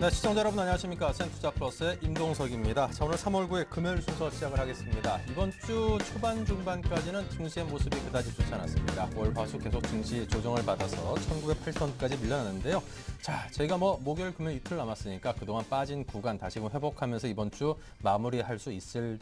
네, 시청자 여러분 안녕하십니까. 센투자플러스의 임동석입니다. 자, 오늘 3월 9일 금요일 순서 시작을 하겠습니다. 이번 주 초반 중반까지는 증시의 모습이 그다지 좋지 않았습니다. 월, 화, 수 계속 증시 조정을 받아서 1908선까지 밀려났는데요. 자, 저희가 목요일, 금요일 이틀 남았으니까 그동안 빠진 구간 다시금 회복하면서 이번 주 마무리할 수 있을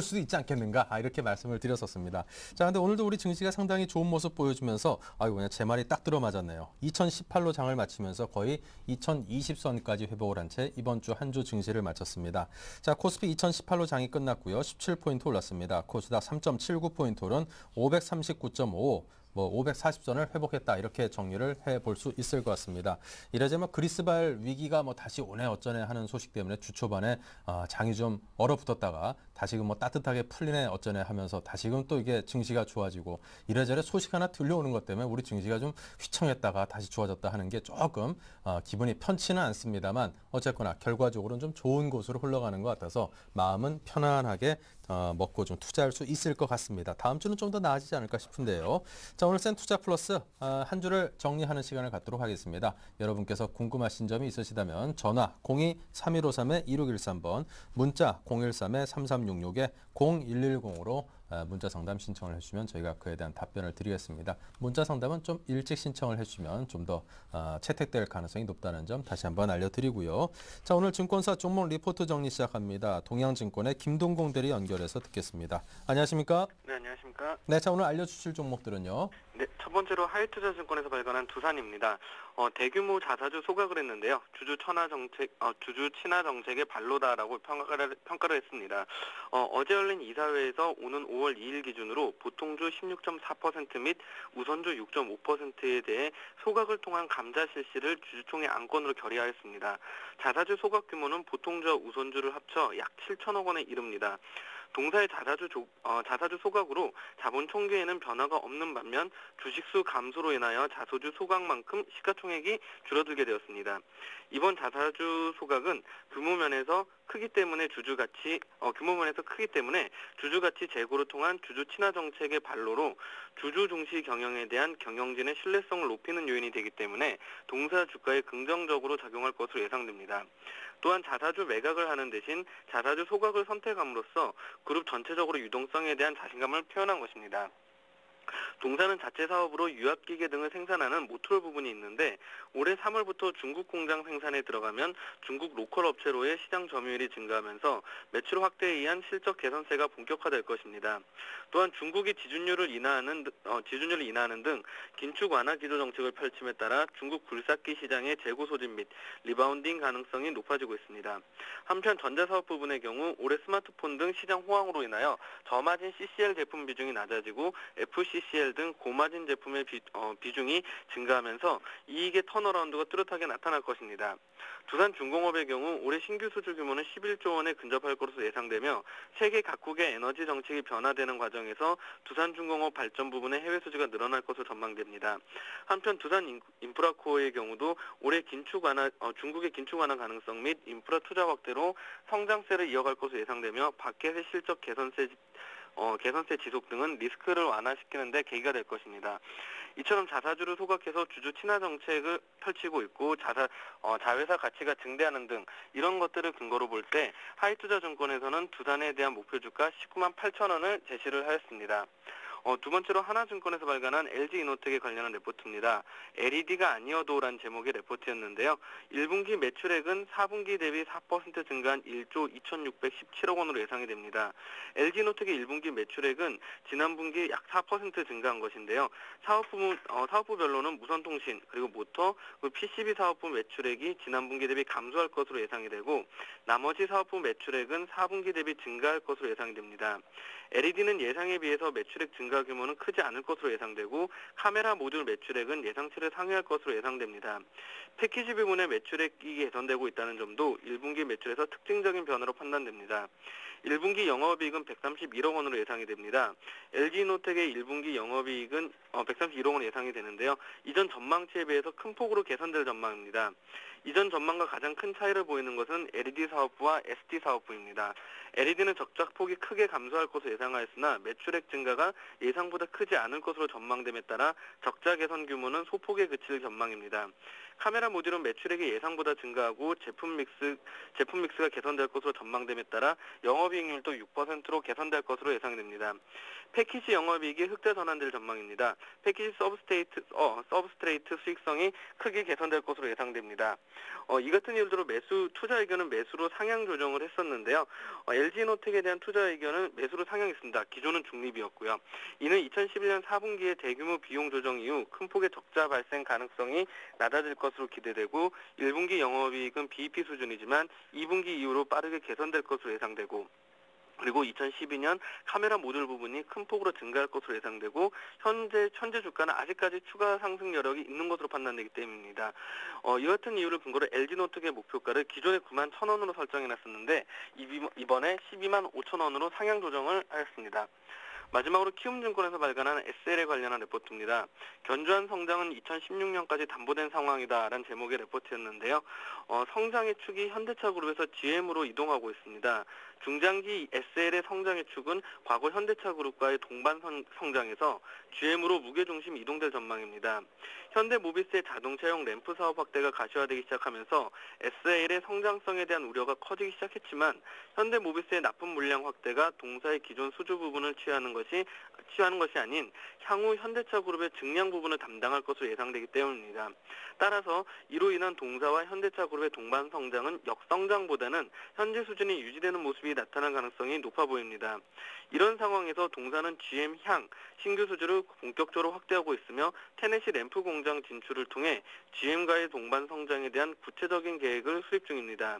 수도 있지 않겠는가, 이렇게 말씀을 드렸었습니다. 자, 근데 오늘도 우리 증시가 상당히 좋은 모습 보여주면서 그냥 제 말이 딱 들어맞았네요. 2018로 장을 마치면서 거의 2020선까지 회복을 한 채 이번 주 한 주 증시를 마쳤습니다. 자, 코스피 2018로 장이 끝났고요. 17포인트 올랐습니다. 코스닥 3.79포인트 오른 539.5. 540선을 회복했다, 이렇게 정리를 해볼 수 있을 것 같습니다. 이러자면 그리스발 위기가 다시 오네 어쩌네 하는 소식 때문에 주 초반에 장이 좀 얼어붙었다가 다시금 따뜻하게 풀리네 어쩌네 하면서 다시금 또 이게 증시가 좋아지고, 이래저래 소식 하나 들려오는 것 때문에 우리 증시가 좀 휘청했다가 다시 좋아졌다 하는 게 조금 기분이 편치는 않습니다만, 어쨌거나 결과적으로는 좀 좋은 곳으로 흘러가는 것 같아서 마음은 편안하게 먹고 좀 투자할 수 있을 것 같습니다. 다음 주는 좀 더 나아지지 않을까 싶은데요. 자, 오늘 센투자플러스 한 주를 정리하는 시간을 갖도록 하겠습니다. 여러분께서 궁금하신 점이 있으시다면 전화 02-3153-2613번, 문자 013-3366-0110으로 문자 상담 신청을 해주시면 저희가 그에 대한 답변을 드리겠습니다. 문자 상담은 좀 일찍 신청을 해주시면 좀 더 채택될 가능성이 높다는 점 다시 한번 알려드리고요. 자, 오늘 증권사 종목 리포트 정리 시작합니다. 동양증권의 김동공 대리 연결해서 듣겠습니다. 안녕하십니까? 네, 안녕하십니까? 네, 자, 오늘 알려주실 종목들은요? 네, 첫 번째로 하이투자증권에서 발간한 두산입니다. 대규모 자사주 소각을 했는데요. 주주 친화 정책의 발로다라고 평가를 했습니다. 어제 열린 이사회에서 오는 5월 2일 기준으로 보통주 16.4% 및 우선주 6.5%에 대해 소각을 통한 감자 실시를 주주총회 안건으로 결의하였습니다. 자사주 소각 규모는 보통주와 우선주를 합쳐 약 7천억 원에 이릅니다. 동사의 자사주 소각으로 자본 총계에는 변화가 없는 반면 주식수 감소로 인하여 자소주 소각만큼 시가총액이 줄어들게 되었습니다. 이번 자사주 소각은 규모면에서 크기 때문에 주주가치 제고를 통한 주주 친화 정책의 발로로 주주 중시 경영에 대한 경영진의 신뢰성을 높이는 요인이 되기 때문에 동사 주가에 긍정적으로 작용할 것으로 예상됩니다. 또한 자사주 매각을 하는 대신 자사주 소각을 선택함으로써 그룹 전체적으로 유동성에 대한 자신감을 표현한 것입니다. 동사는 자체 사업으로 유압기계 등을 생산하는 모듈 부분이 있는데, 올해 3월부터 중국 공장 생산에 들어가면 중국 로컬 업체로의 시장 점유율이 증가하면서 매출 확대에 의한 실적 개선세가 본격화될 것입니다. 또한 중국이 지준율을 인하하는 등 긴축 완화 기조 정책을 펼침에 따라 중국 굴삭기 시장의 재고 소진 및 리바운딩 가능성이 높아지고 있습니다. 한편 전자사업 부분의 경우 올해 스마트폰 등 시장 호황으로 인하여 저마진 CCL 제품 비중이 낮아지고 FCCL 등 고마진 제품의 비중이 증가하면서 이익의 턴어라운드가 뚜렷하게 나타날 것입니다. 두산중공업의 경우 올해 신규 수주 규모는 11조 원에 근접할 것으로 예상되며 세계 각국의 에너지 정책이 변화되는 과정에서 두산중공업 발전 부분의 해외 수주가 늘어날 것으로 전망됩니다. 한편 두산인프라코어의 경우도 올해 중국의 긴축 완화 가능성 및 인프라 투자 확대로 성장세를 이어갈 것으로 예상되며 밖에서 실적 개선세 지속 등은 리스크를 완화시키는 데 계기가 될 것입니다. 이처럼 자사주를 소각해서 주주 친화 정책을 펼치고 있고 자회사 가치가 증대하는 등 이런 것들을 근거로 볼 때 하이투자증권에서는 두산에 대한 목표 주가 19만 8천 원을 제시를 하였습니다. 두 번째로 하나증권에서 발간한 LG이노텍에 관련한 레포트입니다. LED가 아니어도란 제목의 레포트였는데요. 1분기 매출액은 4분기 대비 4% 증가한 1조 2,617억 원으로 예상이 됩니다. LG이노텍의 1분기 매출액은 지난 분기 약 4% 증가한 것인데요. 사업부별로는 무선통신, 그리고 모터, PCB 사업부 매출액이 지난 분기 대비 감소할 것으로 예상이 되고, 나머지 사업부 매출액은 4분기 대비 증가할 것으로 예상이 됩니다. LED는 예상에 비해서 매출액 증가 규모는 크지 않을 것으로 예상되고, 카메라 모듈 매출액은 예상치를 상회할 것으로 예상됩니다. 패키지 부분의 매출액이 개선되고 있다는 점도 1분기 매출에서 특징적인 변화로 판단됩니다. 1분기 영업이익은 131억 원으로 예상이 됩니다. LG이노텍의 1분기 영업이익은 131억 원 예상이 되는데요. 이전 전망치에 비해서 큰 폭으로 개선될 전망입니다. 이전 전망과 가장 큰 차이를 보이는 것은 LED 사업부와 ST 사업부입니다. LED는 적자 폭이 크게 감소할 것으로 예상하였으나 매출액 증가가 예상보다 크지 않을 것으로 전망됨에 따라 적자 개선 규모는 소폭에 그칠 전망입니다. 카메라 모듈은 매출액이 예상보다 증가하고 제품 믹스가 개선될 것으로 전망됨에 따라 영업이익률도 6%로 개선될 것으로 예상됩니다. 패키지 영업이익이 흑자 전환될 전망입니다. 패키지 서브스트레이트 수익성이 크게 개선될 것으로 예상됩니다. 이 같은 이유로 투자 의견은 매수로 상향 조정을 했었는데요. LG노텍에 대한 투자 의견은 매수로 상향했습니다. 기존은 중립이었고요. 이는 2011년 4분기에 대규모 비용 조정 이후 큰 폭의 적자 발생 가능성이 낮아질 것으로 기대되고 1분기 영업이익은 BEP 수준이지만 2분기 이후로 빠르게 개선될 것으로 예상되고 그리고 2012년 카메라 모듈 부분이 큰 폭으로 증가할 것으로 예상되고 현재 주가는 아직까지 추가 상승 여력이 있는 것으로 판단되기 때문입니다. 이 같은 이유를 근거로 LG노텍의 목표가를 기존에 91,000원으로 설정해놨었는데 이번에 125,000원으로 상향 조정을 하였습니다. 마지막으로 키움증권에서 발간한 SL에 관련한 레포트입니다. 견조한 성장은 2016년까지 담보된 상황이다라는 제목의 레포트였는데요. 성장의 축이 현대차 그룹에서 GM으로 이동하고 있습니다. 중장기 SL의 성장의 축은 과거 현대차 그룹과의 동반 성장에서 GM으로 무게중심 이동될 전망입니다. 현대모비스의 자동차용 램프 사업 확대가 가시화되기 시작하면서 SL의 성장성에 대한 우려가 커지기 시작했지만 현대모비스의 납품 물량 확대가 동사의 기존 수주 부분을 취하는 것이 아닌 향후 현대차 그룹의 증량 부분을 담당할 것으로 예상되기 때문입니다. 따라서 이로 인한 동사와 현대차 그룹의 동반 성장은 역성장보다는 현재 수준이 유지되는 모습이 나타날 가능성이 높아 보입니다. 이런 상황에서 동사는 GM 향 신규 수주를 본격적으로 확대하고 있으며 테네시 램프 공장 진출을 통해 GM과의 동반 성장에 대한 구체적인 계획을 수립 중입니다.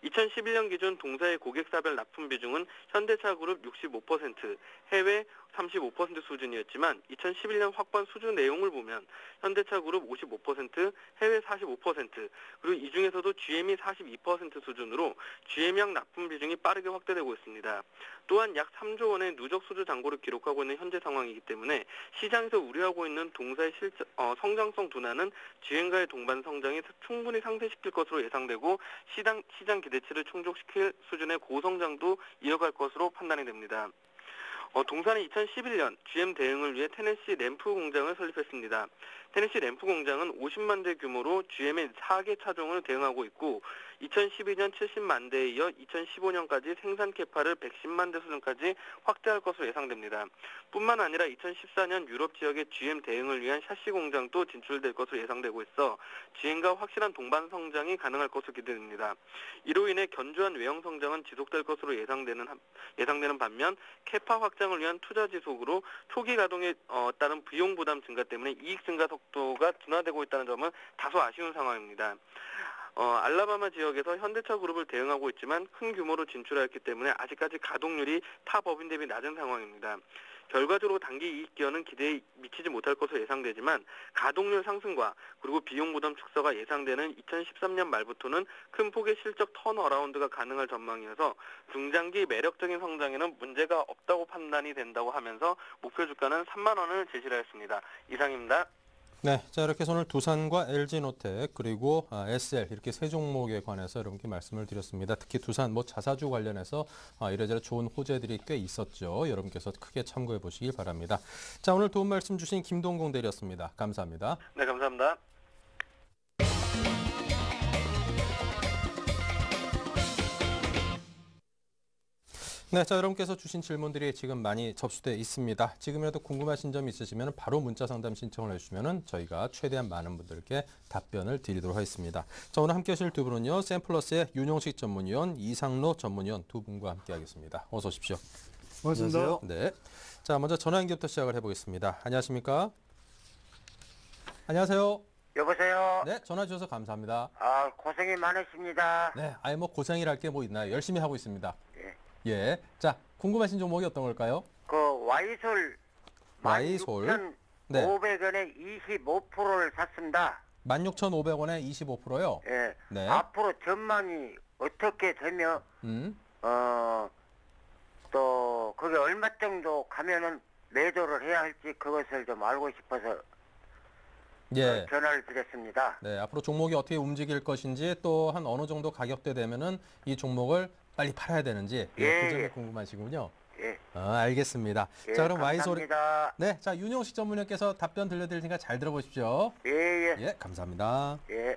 2011년 기준 동사의 고객사별 납품 비중은 현대차 그룹 65%, 해외 35% 수준이었지만 2011년 확보한 수주 내용을 보면 현대차 그룹 55%, 해외 45%, 그리고 이 중에서도 GM이 42% 수준으로 GM향 납품 비중이 빠르게 확대되고 있습니다. 또한 약 3조 원의 누적 수주 잔고를 기록하고 있는 현재 상황이기 때문에 시장에서 우려하고 있는 동사의 성장성 둔화는 GM과의 동반 성장이 충분히 상쇄시킬 것으로 예상되고 시장 기대치를 충족시킬 수준의 고성장도 이어갈 것으로 판단이 됩니다. 동사는 2011년 GM 대응을 위해 테네시 램프 공장을 설립했습니다. 테네시 램프 공장은 50만 대 규모로 GM의 4개 차종을 대응하고 있고 2012년 70만 대에 이어 2015년까지 생산 캐파를 110만 대 수준까지 확대할 것으로 예상됩니다. 뿐만 아니라 2014년 유럽 지역의 GM 대응을 위한 샤시 공장도 진출될 것으로 예상되고 있어 GM과 확실한 동반 성장이 가능할 것으로 기대됩니다. 이로 인해 견조한 외형 성장은 지속될 것으로 예상되는 반면 캐파 확장을 위한 투자 지속으로 초기 가동에 따른 비용 부담 증가 때문에 이익 증가 속도가 둔화되고 있다는 점은 다소 아쉬운 상황입니다. 알라바마 지역에서 현대차 그룹을 대응하고 있지만 큰 규모로 진출하였기 때문에 아직까지 가동률이 타 법인 대비 낮은 상황입니다. 결과적으로 단기 이익 기여는 기대에 미치지 못할 것으로 예상되지만 가동률 상승과 그리고 비용 부담 축소가 예상되는 2013년 말부터는 큰 폭의 실적 턴어라운드가 가능할 전망이어서 중장기 매력적인 성장에는 문제가 없다고 판단이 된다고 하면서 목표 주가는 3만 원을 제시를 했습니다. 이상입니다. 네, 자 이렇게 오늘 두산과 LG노텍 그리고 SL 이렇게 세 종목에 관해서 여러분께 말씀을 드렸습니다. 특히 두산 자사주 관련해서 이래저래 좋은 호재들이 꽤 있었죠. 여러분께서 크게 참고해 보시길 바랍니다. 자 오늘 도움 말씀 주신 김동공 대리였습니다. 감사합니다. 네, 감사합니다. 네, 자 여러분께서 주신 질문들이 지금 많이 접수되어 있습니다. 지금이라도 궁금하신 점이 있으시면 바로 문자 상담 신청을 해주시면 저희가 최대한 많은 분들께 답변을 드리도록 하겠습니다. 자 오늘 함께 하실 두 분은요. 샘플러스의 윤용식 전문위원, 이상로 전문위원 두 분과 함께 하겠습니다. 어서 오십시오. 반갑습니다. 네, 자 먼저 전화 연결부터 시작을 해보겠습니다. 안녕하십니까? 안녕하세요. 여보세요? 네, 전화 주셔서 감사합니다. 고생이 많으십니다. 네, 아예 고생이랄 게 뭐 있나요? 열심히 하고 있습니다. 예. 예, 자 궁금하신 종목이 어떤 걸까요? 와이솔 와이솔. 네. 500원에 25%를 샀습니다. 16,500원에 25%요? 예. 네. 앞으로 전망이 어떻게 되며 또 그게 얼마 정도 가면은 매도를 해야 할지 그것을 좀 알고 싶어서 예. 전화를 드렸습니다. 네, 앞으로 종목이 어떻게 움직일 것인지 또 한 어느 정도 가격대 되면은 이 종목을 빨리 팔아야 되는지 그 점이 예. 궁금하시군요. 예. 알겠습니다. 예, 자, 그럼 와이소리 감사합니다. 네, 자 윤용식 전문위원께서 답변 들려드릴 테니까 잘 들어보십시오. 예, 예. 예, 감사합니다. 예.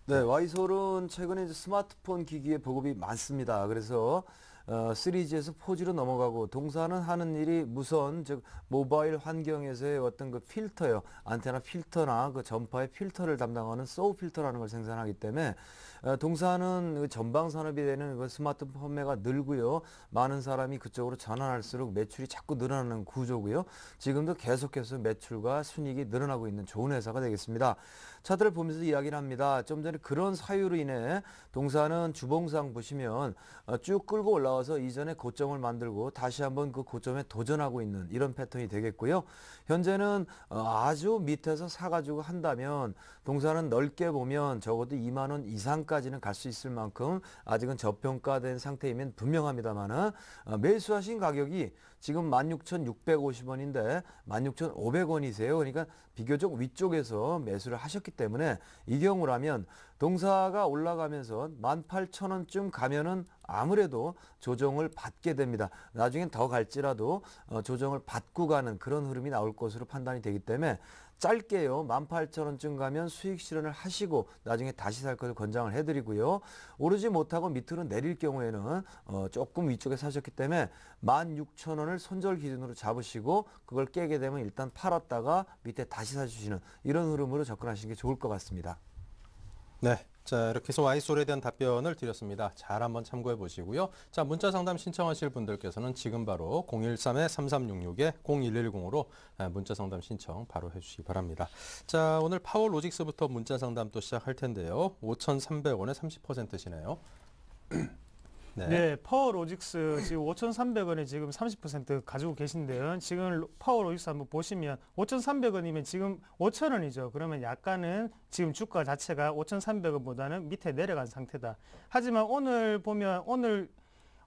네, 와이솔은 최근에 이제 스마트폰 기기의 보급이 많습니다. 그래서 3G에서 4G로 넘어가고 동사는 하는 일이 무선, 즉 모바일 환경에서의 어떤 그 필터요, 안테나 필터나 그 전파의 필터를 담당하는 소우 필터라는 걸 생산하기 때문에 동사는 그 전방 산업이 되는 그 스마트폰 판매가 늘고요, 많은 사람이 그쪽으로 전환할수록 매출이 자꾸 늘어나는 구조고요. 지금도 계속해서 매출과 순이익이 늘어나고 있는 좋은 회사가 되겠습니다. 차트를 보면서 이야기를 합니다. 좀 전에 그런 사유로 인해 동사는 주봉상 보시면 쭉 끌고 올라와서 이전에 고점을 만들고 다시 한번 그 고점에 도전하고 있는 이런 패턴이 되겠고요. 현재는 아주 밑에서 사가지고 한다면 동사는 넓게 보면 적어도 2만 원 이상까지는 갈 수 있을 만큼 아직은 저평가된 상태이면 분명합니다만은 매수하신 가격이 지금 16,650원인데 16,500원이세요. 그러니까 비교적 위쪽에서 매수를 하셨기 때문에 이 경우라면 동사가 올라가면서 18,000원쯤 가면은 아무래도 조정을 받게 됩니다. 나중엔 더 갈지라도 조정을 받고 가는 그런 흐름이 나올 것으로 판단이 되기 때문에 짧게요. 18,000원쯤 가면 수익 실현을 하시고 나중에 다시 살 것을 권장을 해드리고요. 오르지 못하고 밑으로 내릴 경우에는 조금 위쪽에 사셨기 때문에 16,000원을 손절 기준으로 잡으시고 그걸 깨게 되면 일단 팔았다가 밑에 다시 사주시는 이런 흐름으로 접근하시는 게 좋을 것 같습니다. 네, 자 이렇게 해서 와이솔에 대한 답변을 드렸습니다. 잘 한번 참고해 보시고요. 자 문자 상담 신청하실 분들께서는 지금 바로 013-3366-0110으로 문자 상담 신청 바로 해주시기 바랍니다. 자 오늘 파워로직스부터 문자 상담 또 시작할 텐데요. 5,300원에 30%시네요. 네, 파워로직스 지금 5,300원에 지금 30% 가지고 계신데요. 지금 파워로직스 한번 보시면 5,300원이면 지금 5,000원이죠. 그러면 약간은 지금 주가 자체가 5,300원보다는 밑에 내려간 상태다. 하지만 오늘 보면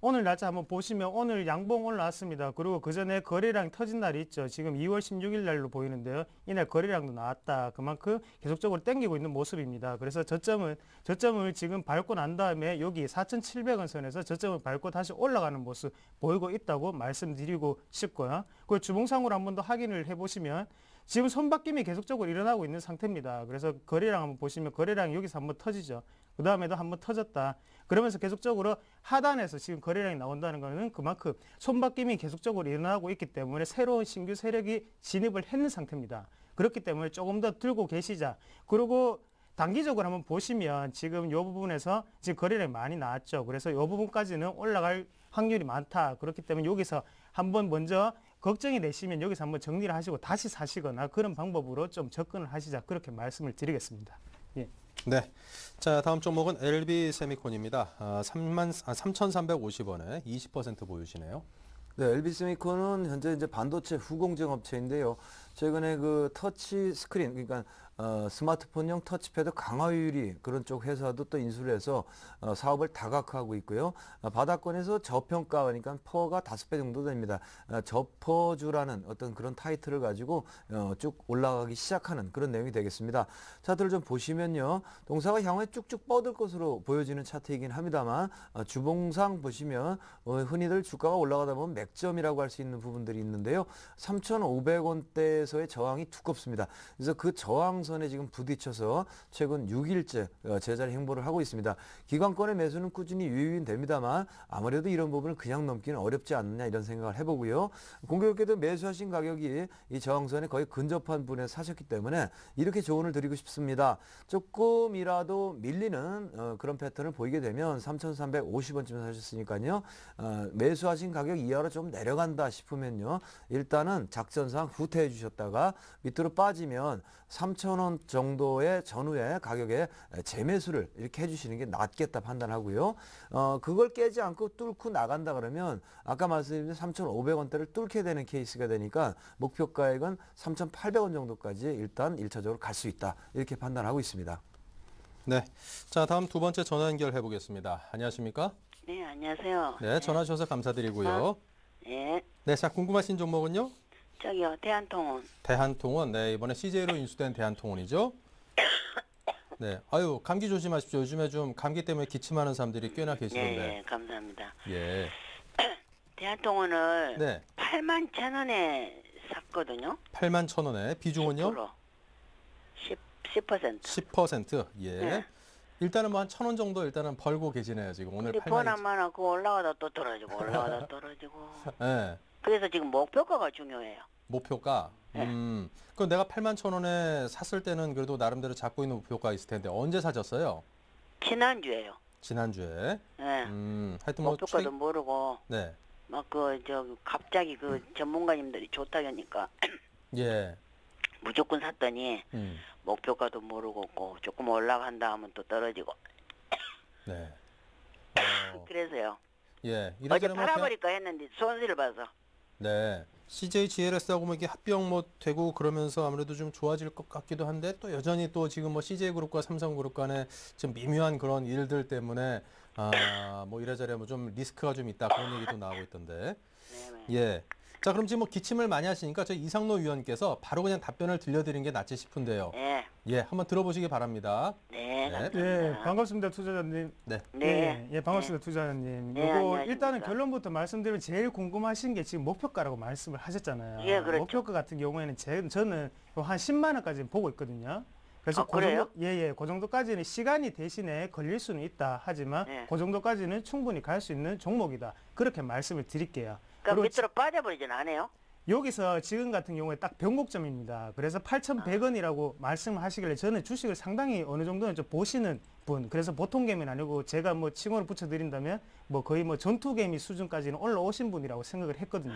오늘 날짜 한번 보시면 오늘 양봉 올라왔습니다. 그리고 그 전에 거래량 터진 날이 있죠. 지금 2월 16일 날로 보이는데요. 이날 거래량도 나왔다. 그만큼 계속적으로 땡기고 있는 모습입니다. 그래서 저점을 지금 밟고 난 다음에 여기 4,700원 선에서 저점을 밟고 다시 올라가는 모습 보이고 있다고 말씀드리고 싶고요. 그 주봉상으로 한번 더 확인을 해보시면 지금 손바뀜이 계속적으로 일어나고 있는 상태입니다. 그래서 거래량 한번 보시면 거래량이 여기서 한번 터지죠. 그 다음에도 한번 터졌다. 그러면서 계속적으로 하단에서 지금 거래량이 나온다는 것은 그만큼 손바뀜이 계속적으로 일어나고 있기 때문에 새로운 신규 세력이 진입을 했는 상태입니다. 그렇기 때문에 조금 더 들고 계시자. 그리고 단기적으로 한번 보시면 지금 이 부분에서 지금 거래량이 많이 나왔죠. 그래서 이 부분까지는 올라갈 확률이 많다. 그렇기 때문에 여기서 한번 먼저 걱정이 되시면 여기서 한번 정리를 하시고 다시 사시거나 그런 방법으로 좀 접근을 하시자. 그렇게 말씀을 드리겠습니다. 예. 네, 자 다음 종목은 LB세미콘입니다. 3,350원에 20% 보유시네요. 네, LB세미콘은 현재 이제 반도체 후공정 업체인데요. 최근에 그 터치 스크린, 그러니까 스마트폰용 터치패드 강화유리 그런 쪽 회사도 또 인수를 해서 사업을 다각화하고 있고요. 바닥권에서 저평가, 그러니까 퍼가 5배 정도 됩니다. 저퍼주라는 어떤 그런 타이틀을 가지고 쭉 올라가기 시작하는 그런 내용이 되겠습니다. 차트를 좀 보시면요. 동사가 향후에 쭉쭉 뻗을 것으로 보여지는 차트이긴 합니다만 주봉상 보시면 흔히들 주가가 올라가다 보면 맥점이라고 할 수 있는 부분들이 있는데요. 3,500원대에서의 저항이 두껍습니다. 그래서 그 저항선에 지금 부딪혀서 최근 6일째 제자리 행보를 하고 있습니다. 기관권의 매수는 꾸준히 유입됩니다만 아무래도 이런 부분을 그냥 넘기는 어렵지 않느냐 이런 생각을 해보고요. 공교롭게도 매수하신 가격이 이 저항선에 거의 근접한 분에 사셨기 때문에 이렇게 조언을 드리고 싶습니다. 조금이라도 밀리는 그런 패턴을 보이게 되면 3,350원쯤에 사셨으니까요. 매수하신 가격 이하로 좀 내려간다 싶으면요. 일단은 작전상 후퇴해 주셨다가 밑으로 빠지면 3,000원 정도의 전후의 가격에 재매수를 이렇게 해주시는 게 낫겠다 판단하고요. 그걸 깨지 않고 뚫고 나간다 그러면 아까 말씀드린 3,500원대를 뚫게 되는 케이스가 되니까 목표가액은 3,800원 정도까지 일단 1차적으로 갈 수 있다. 이렇게 판단하고 있습니다. 네, 자 다음 두 번째 전화 연결해 보겠습니다. 안녕하십니까? 네, 안녕하세요. 네, 전화 주셔서 감사드리고요. 네, 네, 자 궁금하신 종목은요? 저기요, 대한통운. 대한통운, 네, 이번에 CJ로 인수된 대한통운이죠. 네, 아유, 감기 조심하십시오. 요즘에 좀 감기 때문에 기침하는 사람들이 꽤나 계시던데. 네, 감사합니다. 예. 대한통운을 네, 81,000원에 샀거든요. 81,000원에 비중은요? 10%. 10%. 예. 네. 일단은 뭐 한 1,000원 정도 일단은 벌고 계시네요. 지금 오늘 근데 8만 번화만 하고 올라가다 또 떨어지고 올라가다 떨어지고. 예. 그래서 지금 목표가가 중요해요. 목표가. 네. 그럼 내가 81,000원에 샀을 때는 그래도 나름대로 잡고 있는 목표가 있을 텐데 언제 사셨어요? 지난주에요. 지난주에. 예. 하여튼 뭐 목표가도 모르고 네. 막 갑자기 전문가님들이 좋다 하니까 예. 무조건 샀더니 음. 목표가도 모르고 조금 올라간다 하면 또 떨어지고. 네. 그래서요. 예. 어제 이래저래 뭐 팔아버릴까 했는데 손실을 봐서. 네. CJ GLS하고 뭐 이게 합병 뭐 되고 그러면서 아무래도 좀 좋아질 것 같기도 한데 또 여전히 또 지금 뭐 CJ 그룹과 삼성 그룹 간에 좀 미묘한 그런 일들 때문에 뭐 이래저래 뭐 좀 리스크가 좀 있다 그런 얘기도 나오고 있던데. 네네. 예. 자, 그럼 지금 뭐 기침을 많이 하시니까 저희 이상로 위원께서 바로 그냥 답변을 들려드리는 게 낫지 싶은데요. 네. 예, 한번 들어보시기 바랍니다. 네. 네. 감사합니다. 예, 반갑습니다, 투자자님. 네. 네. 예, 반갑습니다, 투자자님. 네, 요거 안녕하십니까. 일단은 결론부터 말씀드리면 제일 궁금하신 게 지금 목표가라고 말씀을 하셨잖아요. 예, 그렇죠. 목표가 같은 경우에는 저는 한 10만 원까지 보고 있거든요. 그래서 아, 그래요? 그 정도까지는 시간이 대신에 걸릴 수는 있다 하지만 네. 그 정도까지는 충분히 갈 수 있는 종목이다. 그렇게 말씀을 드릴게요. 그럼 그리고 밑으로 빠져버리진 않아요? 여기서 지금 같은 경우에 딱 변곡점입니다. 그래서 8,100원이라고 말씀하시길래 저는 주식을 상당히 어느 정도는 좀 보시는 분, 그래서 보통 개미는 아니고 제가 뭐 칭호를 붙여드린다면 뭐 거의 뭐 전투 개미 수준까지는 올라오신 분이라고 생각을 했거든요.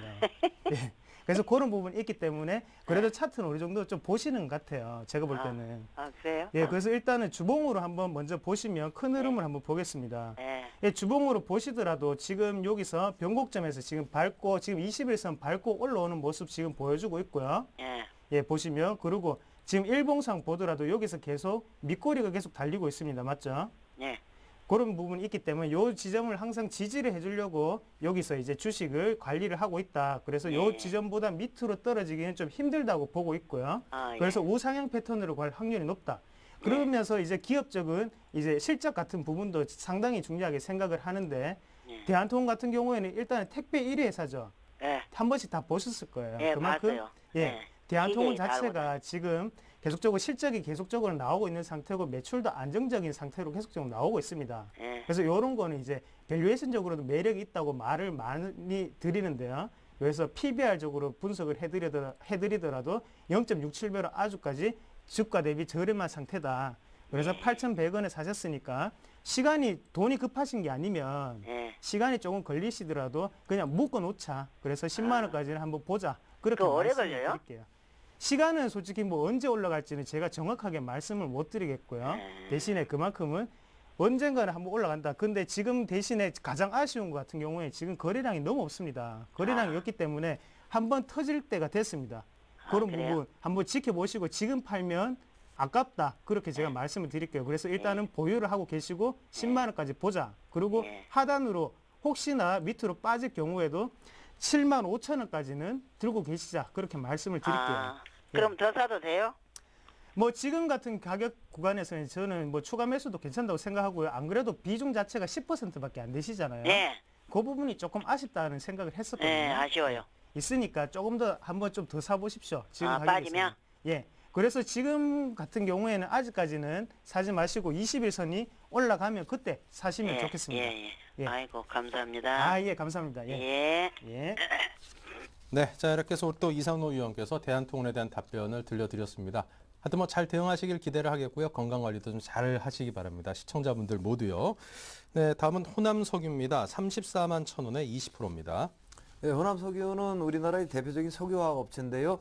예. 그래서 그런 부분이 있기 때문에 그래도 차트는 어느 정도 좀 보시는 것 같아요. 제가 볼 때는. 아, 그래요? 예, 그래서 일단은 주봉으로 한번 먼저 보시면 큰 흐름을 한번 보겠습니다. 네. 예, 주봉으로 보시더라도 지금 여기서 변곡점에서 지금 밟고 지금 21선 밟고 올라오는 모습 지금 보여주고 있고요. 예. 예, 보시면 그리고 지금 일봉상 보더라도 여기서 계속 밑꼬리가 계속 달리고 있습니다. 맞죠? 네. 그런 부분이 있기 때문에 요 지점을 항상 지지를 해주려고 여기서 이제 주식을 관리를 하고 있다. 그래서 요 네. 지점보다 밑으로 떨어지기는 좀 힘들다고 보고 있고요. 아, 예. 그래서 우상향 패턴으로 갈 확률이 높다. 그러면서 이제 기업적인 이제 실적 같은 부분도 상당히 중요하게 생각을 하는데 네. 대한통운 같은 경우에는 일단 택배 1위 회사죠. 예. 한 번씩 다 보셨을 거예요. 예, 그만큼 봤어요. 예, 예. 대한통운 CJ 다 자체가 알고 지금 계속적으로 실적이 계속적으로 나오고 있는 상태고 매출도 안정적인 상태로 계속적으로 나오고 있습니다. 예. 그래서 이런 거는 이제 밸류에이션적으로도 매력이 있다고 말을 많이 드리는데요. 그래서 PBR적으로 분석을 해드리더라도 0.67배로 아주까지 주가 대비 저렴한 상태다. 그래서 8,100원에 사셨으니까 시간이 돈이 급하신 게 아니면 예. 시간이 조금 걸리시더라도 그냥 묶어 놓자. 그래서 10만 원까지는 한번 보자. 그렇게 그거 오래 말씀을 걸려요? 드릴게요. 시간은 솔직히 뭐 언제 올라갈지는 제가 정확하게 말씀을 못 드리겠고요. 대신에 그만큼은 언젠가는 한번 올라간다. 근데 지금 대신에 가장 아쉬운 것 같은 경우에 지금 거래량이 너무 없습니다. 거래량이 없기 때문에 한번 터질 때가 됐습니다. 그런 그래요? 부분 한번 지켜보시고 지금 팔면 아깝다. 그렇게 제가 말씀을 드릴게요. 그래서 일단은 보유를 하고 계시고 10만 원까지 보자. 그리고 네. 하단으로 혹시나 밑으로 빠질 경우에도 7만 5천 원까지는 들고 계시자. 그렇게 말씀을 드릴게요. 아, 그럼 더 사도 돼요? 뭐 지금 같은 가격 구간에서는 저는 뭐 추가 매수도 괜찮다고 생각하고요. 안 그래도 비중 자체가 10%밖에 안 되시잖아요. 네. 그 부분이 조금 아쉽다는 생각을 했었거든요. 네, 아쉬워요. 있으니까 조금 더 한번 좀 더 사보십시오. 지금 아, 가격에서는. 빠지면? 예. 그래서 지금 같은 경우에는 아직까지는 사지 마시고 21선이 올라가면 그때 사시면 예, 좋겠습니다. 예, 예. 예. 아이고, 감사합니다. 아, 예, 감사합니다. 예. 예. 예. 네, 자 이렇게 해서 또 이상로 위원께서 대한통운에 대한 답변을 들려드렸습니다. 하여튼 뭐 잘 대응하시길 기대를 하겠고요. 건강관리도 좀 잘 하시기 바랍니다. 시청자분들 모두요. 네, 다음은 호남석유입니다. 34만 1,000원에 20%입니다. 네, 호남석유는 우리나라의 대표적인 석유화학 업체인데요.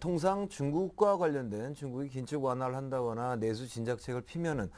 통상 중국과 관련된 중국이 긴축 완화를 한다거나 내수 진작책을 피면은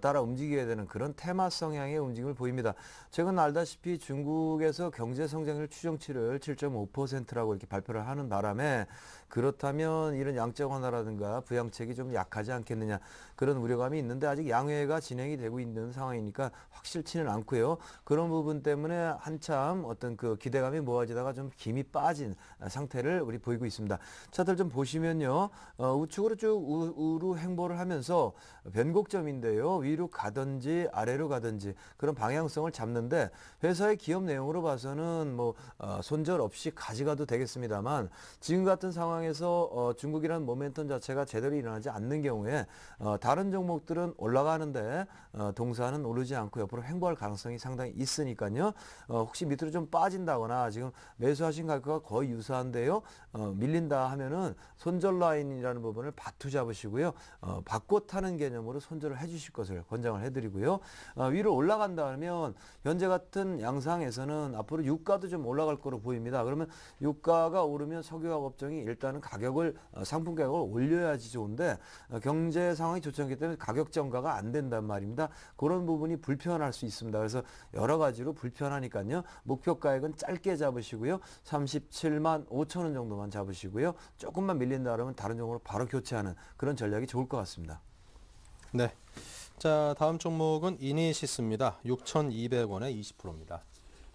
따라 움직여야 되는 그런 테마 성향의 움직임을 보입니다. 최근 알다시피 중국에서 경제 성장률 추정치를 7.5%라고 이렇게 발표를 하는 바람에 그렇다면 이런 양적 완화라든가 부양책이 좀 약하지 않겠느냐 그런 우려감이 있는데 아직 양회가 진행이 되고 있는 상황이니까 확실치는 않고요. 그런 부분 때문에 한참 어떤 그 기대감이 모아지다가 좀 힘이 빠진 상태를 우리 보이고 있습니다. 차트를 좀 보시면요. 우측으로 쭉 우로 행보를 하면서 변곡점인데요. 위로 가든지 아래로 가든지 그런 방향성을 잡는데 회사의 기업 내용으로 봐서는 뭐 손절 없이 가져가도 되겠습니다만 지금 같은 상황에서 중국이라는 모멘텀 자체가 제대로 일어나지 않는 경우에 다른 종목들은 올라가는데 동사는 오르지 않고 옆으로 횡보할 가능성이 상당히 있으니까요. 혹시 밑으로 좀 빠진다거나 지금 매수하신 가격과 거의 유사한데요. 밀린다 하면은 손절 라인이라는 부분을 바투 잡으시고요. 바꿔 타는 개념으로 손절을 해주실 것을 권장을 해드리고요. 위로 올라간다면 현재 같은 양상에서는 앞으로 유가도 좀 올라갈 거로 보입니다. 그러면 유가가 오르면 석유화학 업종이 일단은 가격을 상품 가격을 올려야지 좋은데 경제 상황이 좋지 않기 때문에 가격 정가가 안 된단 말입니다. 그런 부분이 불편할 수 있습니다. 그래서 여러 가지로 불편하니까요. 목표 가액은 짧게 잡으시고요. 37만 5천 원 정도만 잡으시고요. 조금만 밀린다 그러면 다른 종목으로 바로 교체하는 그런 전략이 좋을 것 같습니다. 네. 자, 다음 종목은 이니시스입니다. 6,200원에 20%입니다.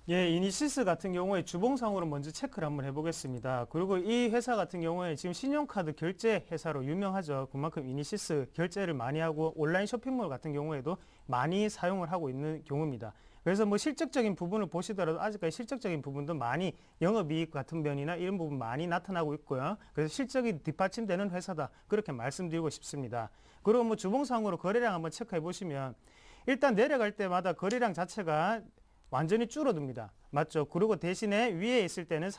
예, 이니시스 같은 경우에 주봉상으로 먼저 체크를 한번 해보겠습니다. 그리고 이 회사 같은 경우에 지금 신용카드 결제 회사로 유명하죠. 그만큼 이니시스 결제를 많이 하고 온라인 쇼핑몰 같은 경우에도 많이 사용을 하고 있는 경우입니다. 그래서 뭐 실적적인 부분을 보시더라도 아직까지 실적적인 부분도 많이 영업이익 같은 면이나 이런 부분 많이 나타나고 있고요. 그래서 실적이 뒷받침되는 회사다. 그렇게 말씀드리고 싶습니다. 그리고 뭐 주봉상으로 거래량 한번 체크해 보시면 일단 내려갈 때마다 거래량 자체가 완전히 줄어듭니다. 맞죠? 그리고 대신에 위에 있을 때는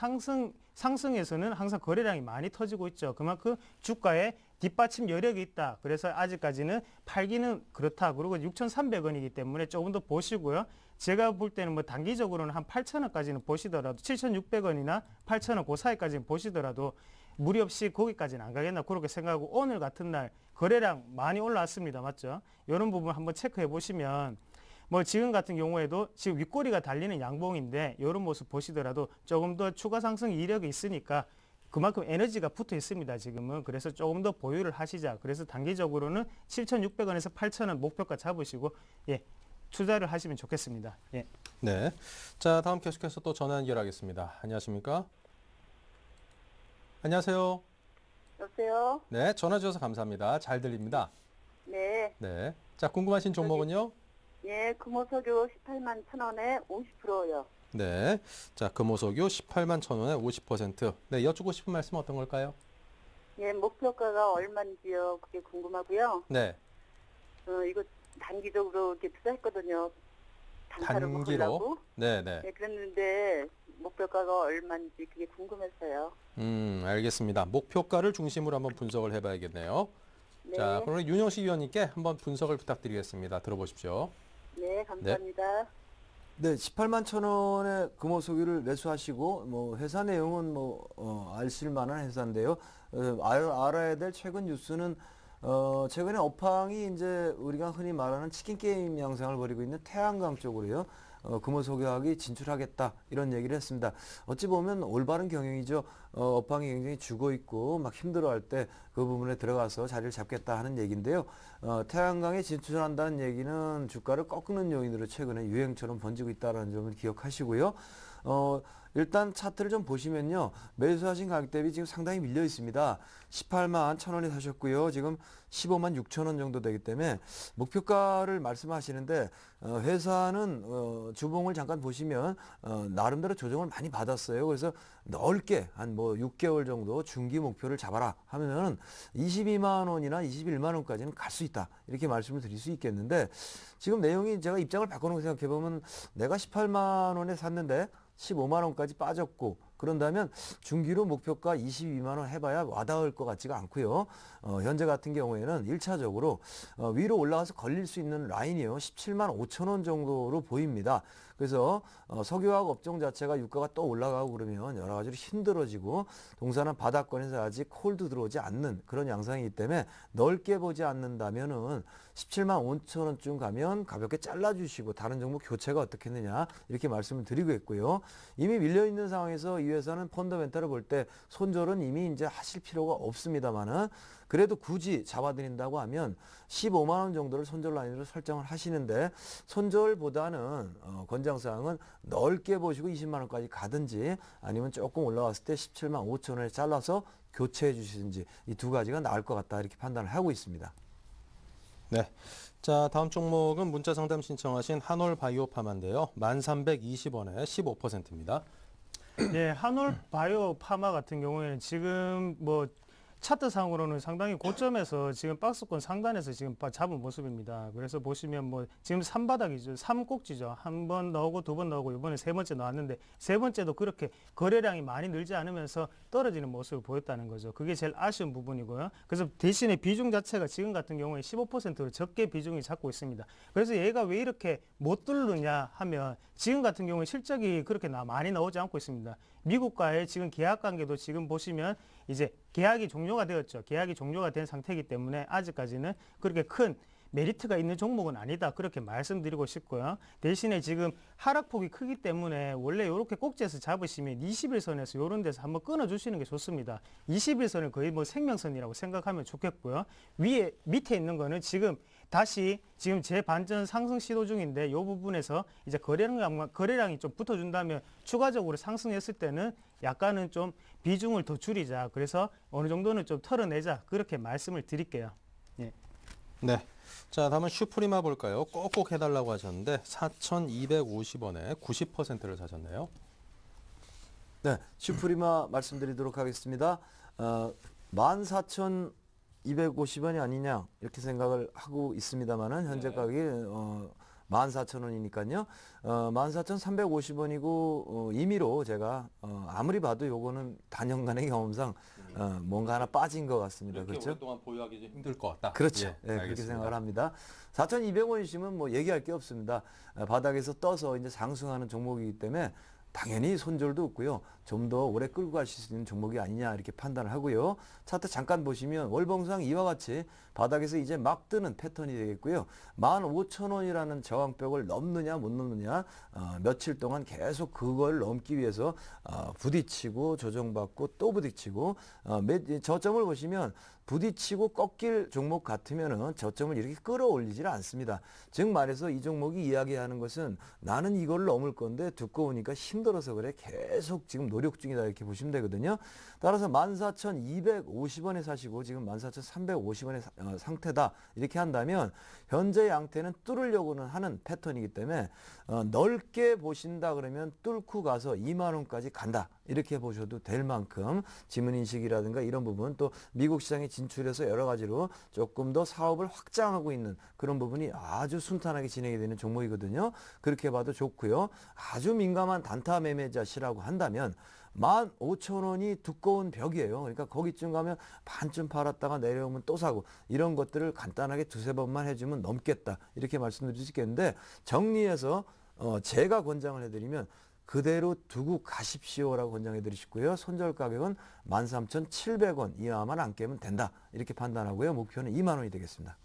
상승에서는 항상 거래량이 많이 터지고 있죠. 그만큼 주가에 뒷받침 여력이 있다. 그래서 아직까지는 팔기는 그렇다. 그리고 6,300원이기 때문에 조금 더 보시고요. 제가 볼 때는 뭐 단기적으로는 한 8,000원까지는 보시더라도 7,600원이나 8,000원 그 사이까지는 보시더라도 무리 없이 거기까지는 안 가겠나 그렇게 생각하고 오늘 같은 날 거래량 많이 올라왔습니다. 맞죠? 이런 부분 한번 체크해 보시면 뭐 지금 같은 경우에도 지금 윗꼬리가 달리는 양봉인데 이런 모습 보시더라도 조금 더 추가 상승 이력이 있으니까 그만큼 에너지가 붙어 있습니다. 지금은. 그래서 조금 더 보유를 하시자. 그래서 단기적으로는 7,600원에서 8,000원 목표가 잡으시고 예, 투자를 하시면 좋겠습니다. 예. 네. 자, 다음 계속해서 또 전화 연결하겠습니다. 안녕하십니까? 안녕하세요. 여보세요? 네, 전화 주셔서 감사합니다. 잘 들립니다. 네. 네. 자, 궁금하신 종목은요? 예, 금호석유 18만 1,000원에 50%요. 네. 자, 금호석유 18만 1,000원에 50%. 네, 여쭙고 싶은 말씀 어떤 걸까요? 예, 목표가가 얼마인지요. 그게 궁금하고요. 네. 이거 단기적으로 이렇게 투자했거든요. 단타로 단기로? 먹으려고. 네, 네. 예, 그랬는데 목표가가 얼마인지 그게 궁금해서요. 알겠습니다. 목표가를 중심으로 한번 분석을 해봐야겠네요. 네. 자, 그럼 윤영식 위원님께 한번 분석을 부탁드리겠습니다. 들어보십시오. 네, 감사합니다. 네, 18만 1,000원에 금호석유를 매수하시고 뭐 회사 내용은 뭐 아실 만한 회사인데요. 알아야 될 최근 뉴스는 최근에 업황이 이제 우리가 흔히 말하는 치킨 게임 양상을 벌이고 있는 태양광 쪽으로요. 금호석유학이 진출하겠다 이런 얘기를 했습니다. 어찌 보면 올바른 경영이죠. 업황이 굉장히 죽어 있고 막 힘들어할 때 그 부분에 들어가서 자리를 잡겠다 하는 얘기인데요. 태양광에 진출한다는 얘기는 주가를 꺾는 요인으로 최근에 유행처럼 번지고 있다는 점을 기억하시고요. 일단 차트를 좀 보시면요. 매수하신 가격 대비 지금 상당히 밀려 있습니다. 18만 1,000원에 사셨고요. 지금 15만 6천 원 정도 되기 때문에 목표가를 말씀하시는데 회사는 주봉을 잠깐 보시면 나름대로 조정을 많이 받았어요. 그래서 넓게 한 뭐 6개월 정도 중기 목표를 잡아라 하면은 22만 원이나 21만 원까지는 갈 수 있다. 이렇게 말씀을 드릴 수 있겠는데 지금 내용이 제가 입장을 바꿔놓고 생각해 보면 내가 18만 원에 샀는데 15만 원까지 빠졌고 그런다면 중기로 목표가 22만 원 해봐야 와닿을 것 같지가 않고요. 현재 같은 경우에는 1차적으로 위로 올라가서 걸릴 수 있는 라인이요. 17만 5천 원 정도로 보입니다. 그래서 석유화학 업종 자체가 유가가 또 올라가고 그러면 여러 가지로 힘들어지고 동사는 바닥권에서 아직 콜도 들어오지 않는 그런 양상이기 때문에 넓게 보지 않는다면은 17만 5천 원쯤 가면 가볍게 잘라주시고 다른 종목 교체가 어떻겠느냐 이렇게 말씀을 드리고 있고요. 이미 밀려있는 상황에서 이 위해서는 펀더멘탈을 볼 때 손절은 이미 이제 하실 필요가 없습니다만은 그래도 굳이 잡아드린다고 하면 15만 원 정도를 손절 라인으로 설정을 하시는데 손절보다는 권장사항은 넓게 보시고 20만 원까지 가든지 아니면 조금 올라왔을 때 17만 5천 원에 잘라서 교체해 주시든지 이 두 가지가 나을 것 같다 이렇게 판단을 하고 있습니다. 네. 자, 다음 종목은 문자 상담 신청하신 한올 바이오파마인데요. 1,320원에 15%입니다. 네, 한올 바이오 파마 같은 경우에는 지금 뭐 차트상으로는 상당히 고점에서 지금 박스권 상단에서 지금 잡은 모습입니다. 그래서 보시면 뭐 지금 3바닥이죠. 3꼭지죠. 한 번 나오고 두 번 나오고 이번에 세 번째 나왔는데 세 번째도 그렇게 거래량이 많이 늘지 않으면서 떨어지는 모습을 보였다는 거죠. 그게 제일 아쉬운 부분이고요. 그래서 대신에 비중 자체가 지금 같은 경우에 15%로 적게 비중이 잡고 있습니다. 그래서 얘가 왜 이렇게 못 뚫느냐 하면 지금 같은 경우에 실적이 그렇게 많이 나오지 않고 있습니다. 미국과의 지금 계약 관계도 지금 보시면 이제 계약이 종료가 되었죠. 계약이 종료가 된 상태이기 때문에 아직까지는 그렇게 큰 메리트가 있는 종목은 아니다. 그렇게 말씀드리고 싶고요. 대신에 지금 하락폭이 크기 때문에 원래 이렇게 꼭지에서 잡으시면 21선에서 이런 데서 한번 끊어주시는 게 좋습니다. 21선을 거의 뭐 생명선이라고 생각하면 좋겠고요. 밑에 있는 거는 지금 다시 지금 재반전 상승 시도 중인데 이 부분에서 이제 거래량이 좀 붙어준다면 추가적으로 상승했을 때는 약간은 좀 비중을 더 줄이자. 그래서 어느 정도는 좀 털어내자. 그렇게 말씀을 드릴게요. 예. 네. 자, 다음은 슈프리마 볼까요? 꼭꼭 해달라고 하셨는데 4,250원에 90%를 사셨네요. 네, 슈프리마 말씀드리도록 하겠습니다. 14,250원이 아니냐 이렇게 생각을 하고 있습니다만은 현재 가격이 14,000원이니까요. 14,350원이고 임의로 제가 아무리 봐도 요거는 단연간의 경험상 뭔가 하나 빠진 것 같습니다. 그렇죠? 오랫동안 보유하기 좀 힘들 것 같다. 그렇죠. 예, 그렇게 알겠습니다. 생각을 합니다. 4,200원이시면 뭐 얘기할 게 없습니다. 바닥에서 떠서 이제 상승하는 종목이기 때문에 당연히 손절도 없고요. 좀 더 오래 끌고 가실 수 있는 종목이 아니냐 이렇게 판단을 하고요. 차트 잠깐 보시면 월봉상 이와 같이 바닥에서 이제 막 뜨는 패턴이 되겠고요. 15,000원이라는 저항벽을 넘느냐 못 넘느냐 며칠 동안 계속 그걸 넘기 위해서 부딪히고 조정받고 또 부딪히고 저점을 보시면 부딪히고 꺾일 종목 같으면은 저점을 이렇게 끌어올리질 않습니다. 즉 말해서 이 종목이 이야기하는 것은 나는 이걸 넘을 건데 두꺼우니까 힘들어서 그래 계속 지금 노력 중이다 이렇게 보시면 되거든요. 따라서 14,250원에 사시고 지금 14,350원의 상태다 이렇게 한다면 현재 양태는 뚫으려고는 하는 패턴이기 때문에 넓게 보신다 그러면 뚫고 가서 2만 원까지 간다 이렇게 보셔도 될 만큼 지문인식이라든가 이런 부분 또 미국 시장에 진출해서 여러 가지로 조금 더 사업을 확장하고 있는 그런 부분이 아주 순탄하게 진행이 되는 종목이거든요. 그렇게 봐도 좋고요. 아주 민감한 단타 매매자시라고 한다면 15,000원이 두꺼운 벽이에요. 그러니까 거기쯤 가면 반쯤 팔았다가 내려오면 또 사고 이런 것들을 간단하게 두세 번만 해주면 넘겠다 이렇게 말씀드릴 수 있겠는데 정리해서 제가 권장을 해드리면 그대로 두고 가십시오라고 권장해 드리시고요. 손절 가격은 13,700원 이하만 안 깨면 된다 이렇게 판단하고요. 목표는 2만 원이 되겠습니다.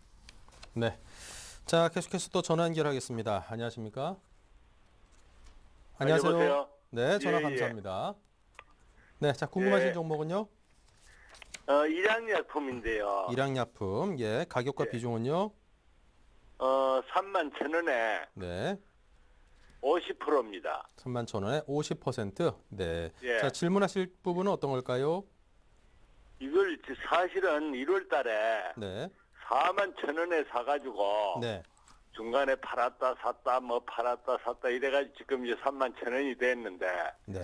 네. 자, 계속해서 또 전화 연결하겠습니다. 안녕하십니까? 안녕하세요. 여보세요? 네, 전화 예, 감사합니다. 네, 자, 궁금하신 예. 종목은요? 일양약품인데요. 일양약품, 예, 가격과 예. 비중은요? 31,000원에 네, 50%입니다. 31,000원에 50%. 네. 예. 자, 질문하실 부분은 어떤 걸까요? 이걸 사실은 1월 달에 네, 41,000원에 사가지고 네, 중간에 팔았다 샀다 뭐 팔았다 샀다 이래가지고 지금 이제 31,000원이 됐는데 네.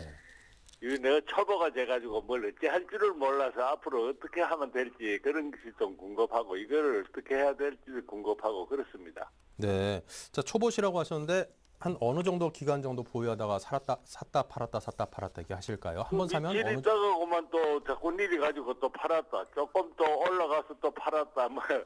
이거 내가 초보가 돼가지고 뭘 어찌 할 줄을 몰라서 앞으로 어떻게 하면 될지 그런 것이 좀 궁금하고 이거를 어떻게 해야 될지 궁금하고 그렇습니다. 네. 자, 초보시라고 하셨는데 한 어느 정도 기간 정도 보유하다가 샀다 팔았다 이렇게 하실까요? 한 번 사면 며칠 어느 있다가 그만 또 자꾸 내려가지고 또 팔았다 조금 또 올라가서 또 팔았다 뭐 예.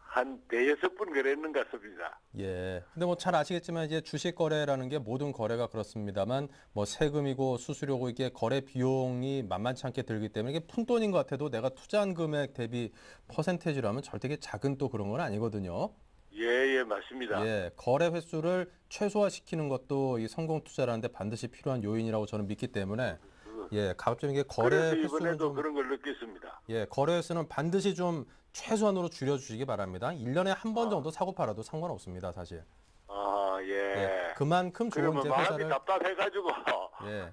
한 대여섯 번 그랬는 것 같습니다. 예. 근데 뭐 잘 아시겠지만 이제 주식 거래라는 게 모든 거래가 그렇습니다만 뭐 세금이고 수수료고 이게 거래 비용이 만만치 않게 들기 때문에 이게 푼돈인 것 같아도 내가 투자한 금액 대비 퍼센테이지라면 절대 이게 작은 또 그런 건 아니거든요. 예, 맞습니다. 예. 거래 횟수를 최소화시키는 것도 이 성공 투자라는데 반드시 필요한 요인이라고 저는 믿기 때문에 예, 가급적 이게 거래 그래서 횟수는 이번에도 좀 그런 걸 느꼈습니다. 예, 거래 횟수는 반드시 좀 최소한으로 줄여주시기 바랍니다. 1년에 한 번 정도 사고 팔아도 상관없습니다, 사실. 아, 예. 예, 그만큼 좋은 그러면 이제 마음이 회사를 답답해가지고 예.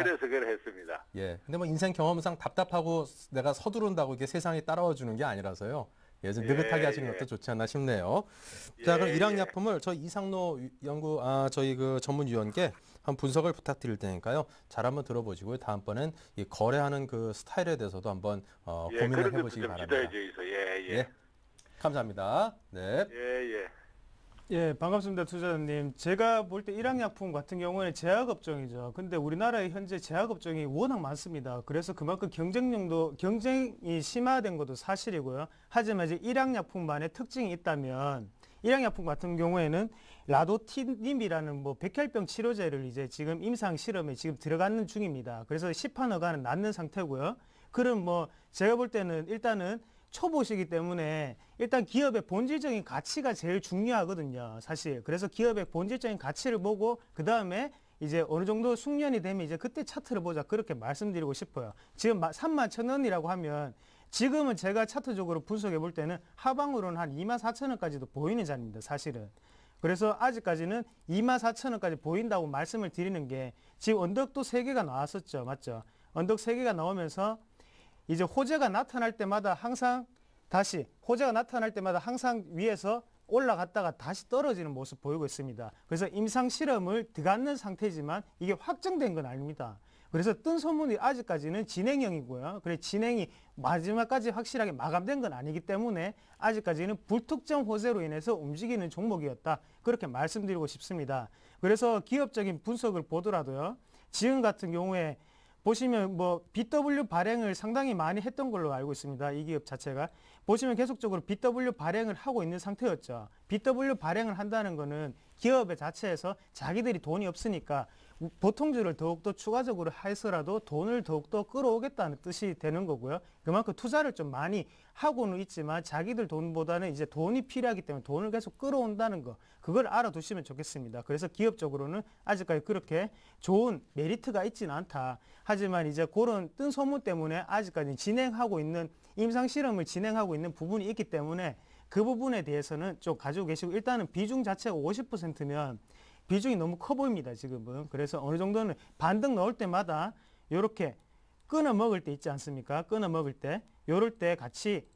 그래서 그래 했습니다. 예. 근데 뭐 인생 경험상 답답하고 내가 서두른다고 이게 세상이 따라와 주는 게 아니라서요. 예, 좀 느긋하게 하시는 것도 좋지 않나 싶네요. 자, 그럼 예, 일양약품을 저희 이상로 저희 그 전문위원께 한 분석을 부탁드릴 테니까요. 잘 한번 들어보시고요. 다음번엔 이 거래하는 그 스타일에 대해서도 한번 예, 고민을 그런 것도 해보시기 좀 바랍니다. 기대해 주이소. 예, 예. 예. 감사합니다. 네. 예, 예. 예, 반갑습니다, 투자자님. 제가 볼 때 일양약품 같은 경우에는 제약업종이죠. 근데 우리나라에 현재 제약업종이 워낙 많습니다. 그래서 그만큼 경쟁이 심화된 것도 사실이고요. 하지만 이제 일양약품만의 특징이 있다면, 일양약품 같은 경우에는 라도티닙이라는 뭐 백혈병 치료제를 이제 지금 임상 실험에 지금 들어가는 중입니다. 그래서 시판 허가는 났는 상태고요. 그럼 뭐 제가 볼 때는 일단은 초보시기 때문에 일단 기업의 본질적인 가치가 제일 중요하거든요, 사실. 그래서 기업의 본질적인 가치를 보고 그 다음에 이제 어느 정도 숙련이 되면 이제 그때 차트를 보자, 그렇게 말씀드리고 싶어요. 지금 31,000원이라고 하면 지금은 제가 차트적으로 분석해 볼 때는 하방으로는 한 24,000원까지도 보이는 자리입니다, 사실은. 그래서 아직까지는 24,000원까지 보인다고 말씀을 드리는 게, 지금 언덕도 3개가 나왔었죠, 맞죠? 언덕 3개가 나오면서 이제 호재가 나타날 때마다 항상 위에서 올라갔다가 다시 떨어지는 모습 보이고 있습니다. 그래서 임상 실험을 들어가는 상태지만 이게 확정된 건 아닙니다. 그래서 뜬 소문이 아직까지는 진행형이고요. 그래, 진행이 마지막까지 확실하게 마감된 건 아니기 때문에 아직까지는 불특정 호재로 인해서 움직이는 종목이었다, 그렇게 말씀드리고 싶습니다. 그래서 기업적인 분석을 보더라도요, 지금 같은 경우에 보시면 뭐 BW 발행을 상당히 많이 했던 걸로 알고 있습니다. 이 기업 자체가. 보시면 계속적으로 BW 발행을 하고 있는 상태였죠. BW 발행을 한다는 거는 기업의 자체에서 자기들이 돈이 없으니까 보통주를 더욱더 추가적으로 해서라도 돈을 더욱더 끌어오겠다는 뜻이 되는 거고요. 그만큼 투자를 좀 많이 하고는 있지만 자기들 돈보다는 이제 돈이 필요하기 때문에 돈을 계속 끌어온다는 거, 그걸 알아두시면 좋겠습니다. 그래서 기업적으로는 아직까지 그렇게 좋은 메리트가 있지는 않다. 하지만 이제 그런 뜬 소문 때문에 아직까지 진행하고 있는 임상 실험을 진행하고 있는 부분이 있기 때문에 그 부분에 대해서는 좀 가지고 계시고, 일단은 비중 자체가 50%면 비중이 너무 커 보입니다, 지금은. 그래서 어느 정도는 반등 넣을 때마다 이렇게 끊어 먹을 때 있지 않습니까? 끊어 먹을 때, 요럴 때 같이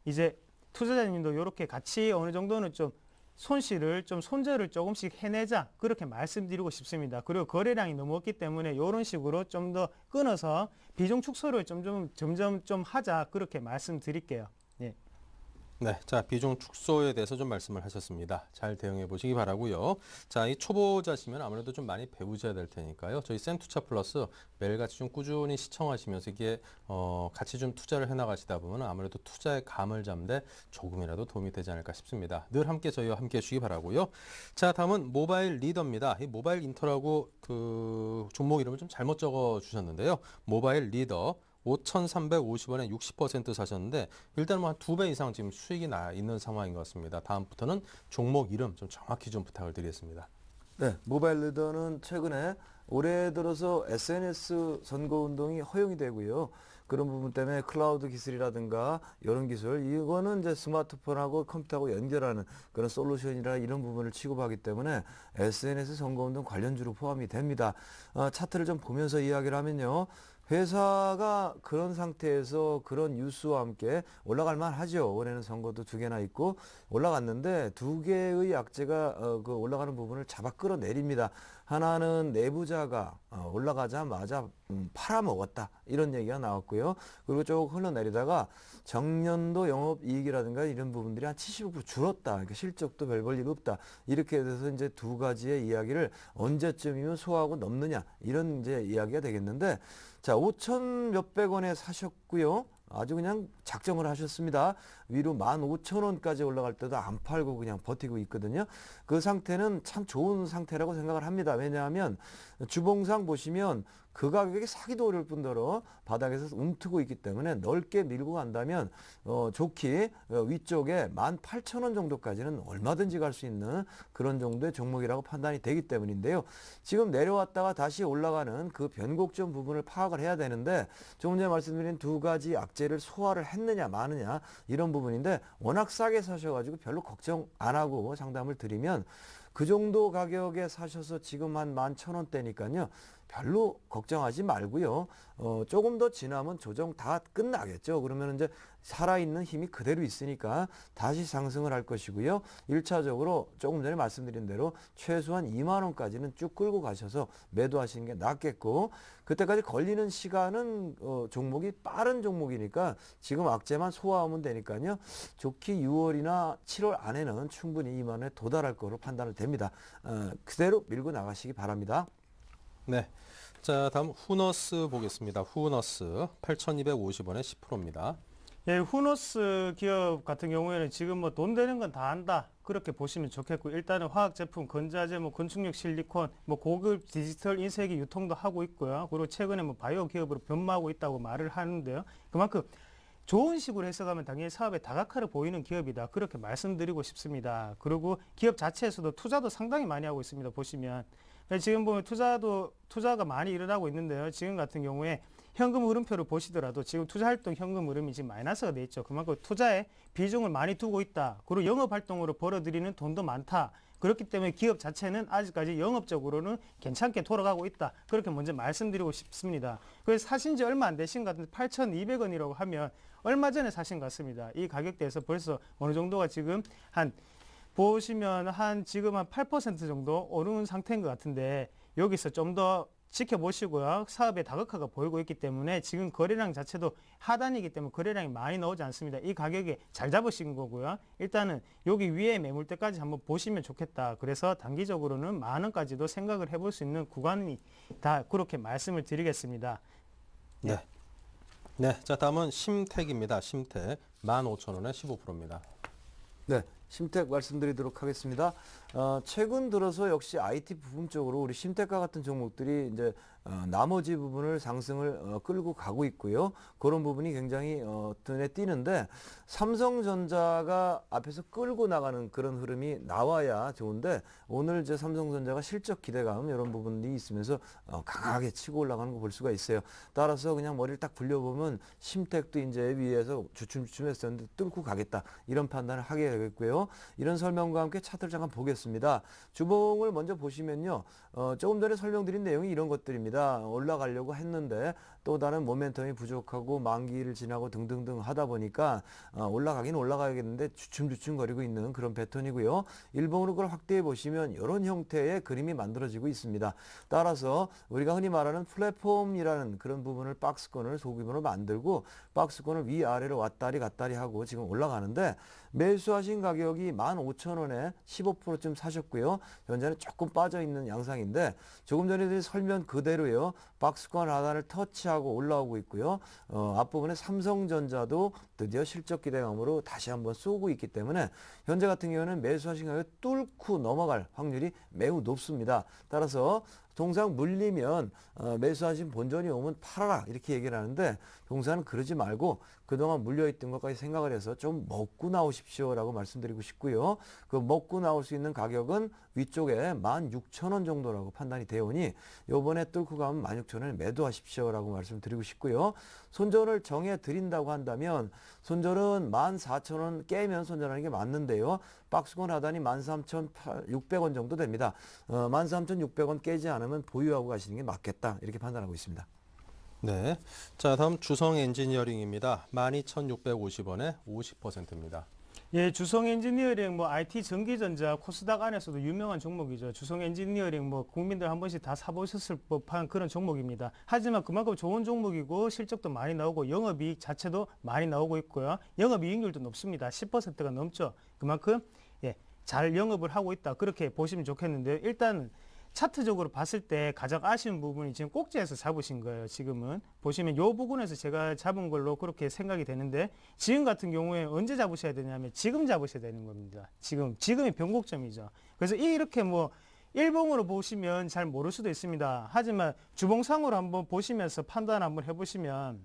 이제 투자자님도 이렇게 같이 어느 정도는 좀 손절을 조금씩 해내자, 그렇게 말씀드리고 싶습니다. 그리고 거래량이 너무 없기 때문에 이런 식으로 좀 더 끊어서 비중 축소를 점점 좀 하자, 그렇게 말씀드릴게요. 예. 네, 자, 비중 축소에 대해서 좀 말씀을 하셨습니다. 잘 대응해 보시기 바라고요. 자, 이 초보자시면 아무래도 좀 많이 배우셔야 될 테니까요. 저희 센투자 플러스 매일같이 좀 꾸준히 시청하시면서 이게 같이 좀 투자를 해나가시다 보면 아무래도 투자의 감을 잡는데 조금이라도 도움이 되지 않을까 싶습니다. 늘 함께 저희와 함께 해주시기 바라고요. 자, 다음은 모바일 리더입니다. 이 모바일 인터라고 그 종목 이름을 좀 잘못 적어 주셨는데요. 모바일 리더. 5,350원에 60% 사셨는데 일단 뭐 한 2배 이상 지금 수익이 나 있는 상황인 것 같습니다. 다음부터는 종목 이름 좀 정확히 좀 부탁을 드리겠습니다. 네, 모바일 리더는 최근에 올해 들어서 SNS 선거 운동이 허용이 되고요. 그런 부분 때문에 클라우드 기술이라든가 이런 기술, 이거는 이제 스마트폰하고 컴퓨터하고 연결하는 그런 솔루션이라 이런 부분을 취급하기 때문에 SNS 선거 운동 관련주로 포함이 됩니다. 차트를 좀 보면서 이야기를 하면요. 회사가 그런 상태에서 그런 뉴스와 함께 올라갈 만하죠. 올해는 선거도 2개나 있고 올라갔는데 2개의 약재가 그 올라가는 부분을 잡아 끌어내립니다. 하나는 내부자가 올라가자마자 팔아먹었다, 이런 얘기가 나왔고요. 그리고 쭉 흘러내리다가 정년도 영업이익이라든가 이런 부분들이 한 70% 줄었다. 그러니까 실적도 별 볼 일 없다. 이렇게 돼서 이제 2가지의 이야기를 언제쯤이면 소화하고 넘느냐, 이런 이제 이야기가 되겠는데, 자, 5천 몇백 원에 사셨고요. 아주 그냥 작정을 하셨습니다. 위로 15,000원까지 올라갈 때도 안 팔고 그냥 버티고 있거든요. 그 상태는 참 좋은 상태라고 생각을 합니다. 왜냐하면 주봉상 보시면 그 가격에 사기도 어려울 뿐더러 바닥에서 움트고 있기 때문에 넓게 밀고 간다면 좋기 위쪽에 18,000원 정도까지는 얼마든지 갈 수 있는 그런 정도의 종목이라고 판단이 되기 때문인데요. 지금 내려왔다가 다시 올라가는 그 변곡점 부분을 파악을 해야 되는데 조금 전에 말씀드린 두 가지 악재를 소화를 했느냐 마느냐 이런 부분인데 워낙 싸게 사셔가지고 별로 걱정 안 하고 상담을 드리면 그 정도 가격에 사셔서 지금 한 11,000원대니까요. 별로 걱정하지 말고요. 조금 더 지나면 조정 다 끝나겠죠. 그러면 이제 살아있는 힘이 그대로 있으니까 다시 상승을 할 것이고요. 1차적으로 조금 전에 말씀드린 대로 최소한 2만 원까지는 쭉 끌고 가셔서 매도하시는 게 낫겠고 그때까지 걸리는 시간은 종목이 빠른 종목이니까 지금 악재만 소화하면 되니까요. 좋기 6월이나 7월 안에는 충분히 2만 원에 도달할 거로 판단을 됩니다. 그대로 밀고 나가시기 바랍니다. 네. 자, 다음 후너스 보겠습니다. 후너스 8,250원에 10%입니다. 예, 후너스 기업 같은 경우에는 지금 뭐 돈 되는 건 다 한다. 그렇게 보시면 좋겠고 일단은 화학 제품, 건자재, 뭐 건축력 실리콘, 뭐 고급 디지털 인쇄기 유통도 하고 있고요. 그리고 최근에 뭐 바이오 기업으로 변모하고 있다고 말을 하는데요. 그만큼 좋은 식으로 해석하면 당연히 사업의 다각화를 보이는 기업이다. 그렇게 말씀드리고 싶습니다. 그리고 기업 자체에서도 투자도 상당히 많이 하고 있습니다. 보시면 지금 보면 투자가 많이 일어나고 있는데요. 지금 같은 경우에 현금 흐름표를 보시더라도 지금 투자활동 현금 흐름이 지금 마이너스가 돼 있죠. 그만큼 투자에 비중을 많이 두고 있다. 그리고 영업활동으로 벌어들이는 돈도 많다. 그렇기 때문에 기업 자체는 아직까지 영업적으로는 괜찮게 돌아가고 있다. 그렇게 먼저 말씀드리고 싶습니다. 그래서 사신 지 얼마 안 되신 것 같은데 8,200원이라고 하면 얼마 전에 사신 것 같습니다. 이 가격대에서 벌써 어느 정도가 지금 보시면 지금 한 8% 정도 오른 상태인 것 같은데 여기서 좀 더 지켜보시고요. 사업의 다각화가 보이고 있기 때문에 지금 거래량 자체도 하단이기 때문에 거래량이 많이 나오지 않습니다. 이 가격에 잘 잡으신 거고요. 일단은 여기 위에 매물대까지 한번 보시면 좋겠다. 그래서 단기적으로는 10,000원까지도 생각을 해볼 수 있는 구간이 다 그렇게 말씀을 드리겠습니다. 네. 네. 자, 다음은 심택입니다. 심택 15,000원에 15%입니다. 네. 심택 말씀드리도록 하겠습니다. 최근 들어서 역시 IT 부품 쪽으로 우리 심택과 같은 종목들이 이제 나머지 부분을 상승을 끌고 가고 있고요. 그런 부분이 굉장히 눈에 띄는데 삼성전자가 앞에서 끌고 나가는 그런 흐름이 나와야 좋은데 오늘 이제 삼성전자가 실적 기대감 이런 부분이 있으면서 강하게 치고 올라가는 거 볼 수가 있어요. 따라서 그냥 머리를 딱 굴려보면 심택도 이제 위에서 주춤주춤했었는데 뚫고 가겠다 이런 판단을 하게 되겠고요. 이런 설명과 함께 차트를 잠깐 보겠습니다. 주봉을 먼저 보시면요. 조금 전에 설명드린 내용이 이런 것들입니다. 올라가려고 했는데 또 다른 모멘텀이 부족하고 만기를 지나고 등등등 하다 보니까 올라가긴 올라가야겠는데 주춤주춤거리고 있는 그런 패턴이고요. 일봉으로 그걸 확대해 보시면 이런 형태의 그림이 만들어지고 있습니다. 따라서 우리가 흔히 말하는 플랫폼이라는 그런 부분을 박스권을 소규모로 만들고 박스권을 위아래로 왔다리 갔다리 하고 지금 올라가는데 매수하신 가격이 15,000원에 15%쯤 사셨고요. 현재는 조금 빠져있는 양상인데 조금 전에 드린 설명 그대로요. 박스권 하단을 터치하고 올라오고 있고요. 앞부분에 삼성전자도 드디어 실적 기대감으로 다시 한번 쏘고 있기 때문에 현재 같은 경우는 매수하신 가격을 뚫고 넘어갈 확률이 매우 높습니다. 따라서 통상 물리면 매수하신 본전이 오면 팔아라 이렇게 얘기를 하는데 동사는 그러지 말고 그동안 물려있던 것까지 생각을 해서 좀 먹고 나오십시오라고 말씀드리고 싶고요. 그 먹고 나올 수 있는 가격은 위쪽에 16,000원 정도라고 판단이 되오니 요번에 뚫고 가면 16,000원에 매도하십시오라고 말씀드리고 싶고요. 손절을 정해 드린다고 한다면 손절은 14,000원 깨면 손절하는 게 맞는데요. 박스권 하단이 13,600원 정도 됩니다. 13,600원 깨지 않으면 보유하고 가시는 게 맞겠다 이렇게 판단하고 있습니다. 네. 자, 다음 주성 엔지니어링입니다. 12,650원에 50%입니다. 예, 주성 엔지니어링, IT 전기전자, 코스닥 안에서도 유명한 종목이죠. 주성 엔지니어링, 국민들 한 번씩 다 사보셨을 법한 그런 종목입니다. 하지만 그만큼 좋은 종목이고 실적도 많이 나오고 영업이익 자체도 많이 나오고 있고요. 영업이익률도 높습니다. 10%가 넘죠. 그만큼 잘 영업을 하고 있다. 그렇게 보시면 좋겠는데요. 일단 차트적으로 봤을 때 가장 아쉬운 부분이 지금 꼭지에서 잡으신 거예요. 지금은 보시면 이 부분에서 제가 잡은 걸로 그렇게 생각이 되는데 지금 같은 경우에 언제 잡으셔야 되냐면 지금 잡으셔야 되는 겁니다. 지금이 변곡점이죠. 그래서 이렇게 일봉으로 보시면 잘 모를 수도 있습니다. 하지만 주봉상으로 한번 보시면서 판단 한번 해보시면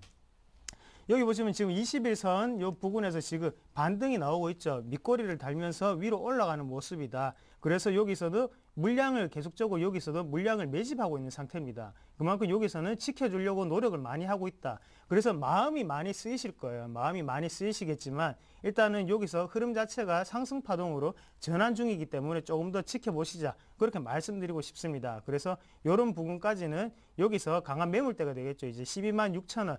여기 보시면 지금 21선 요 부근에서 지금 반등이 나오고 있죠. 밑꼬리를 달면서 위로 올라가는 모습이다. 그래서 여기서도 물량을 계속적으로 여기서도 물량을 매집하고 있는 상태입니다. 그만큼 여기서는 지켜주려고 노력을 많이 하고 있다. 그래서 마음이 많이 쓰이실 거예요. 마음이 많이 쓰이시겠지만 일단은 여기서 흐름 자체가 상승 파동으로 전환 중이기 때문에 조금 더 지켜보시자. 그렇게 말씀드리고 싶습니다. 그래서 이런 부분까지는 여기서 강한 매물대가 되겠죠. 이제 12만 6천 원,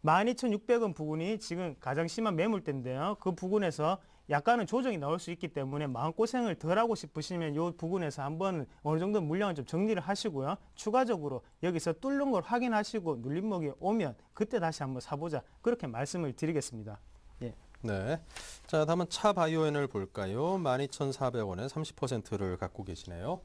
12,600원 부근이 지금 가장 심한 매물대인데요. 그 부근에서 약간은 조정이 나올 수 있기 때문에 마음고생을 덜 하고 싶으시면 이 부분에서 한번 어느 정도 물량을 좀 정리를 하시고요. 추가적으로 여기서 뚫는 걸 확인하시고 눌림목이 오면 그때 다시 한번 사보자. 그렇게 말씀을 드리겠습니다. 예. 네. 자, 다음은 차바이오엔을 볼까요? 12,400원에 30%를 갖고 계시네요.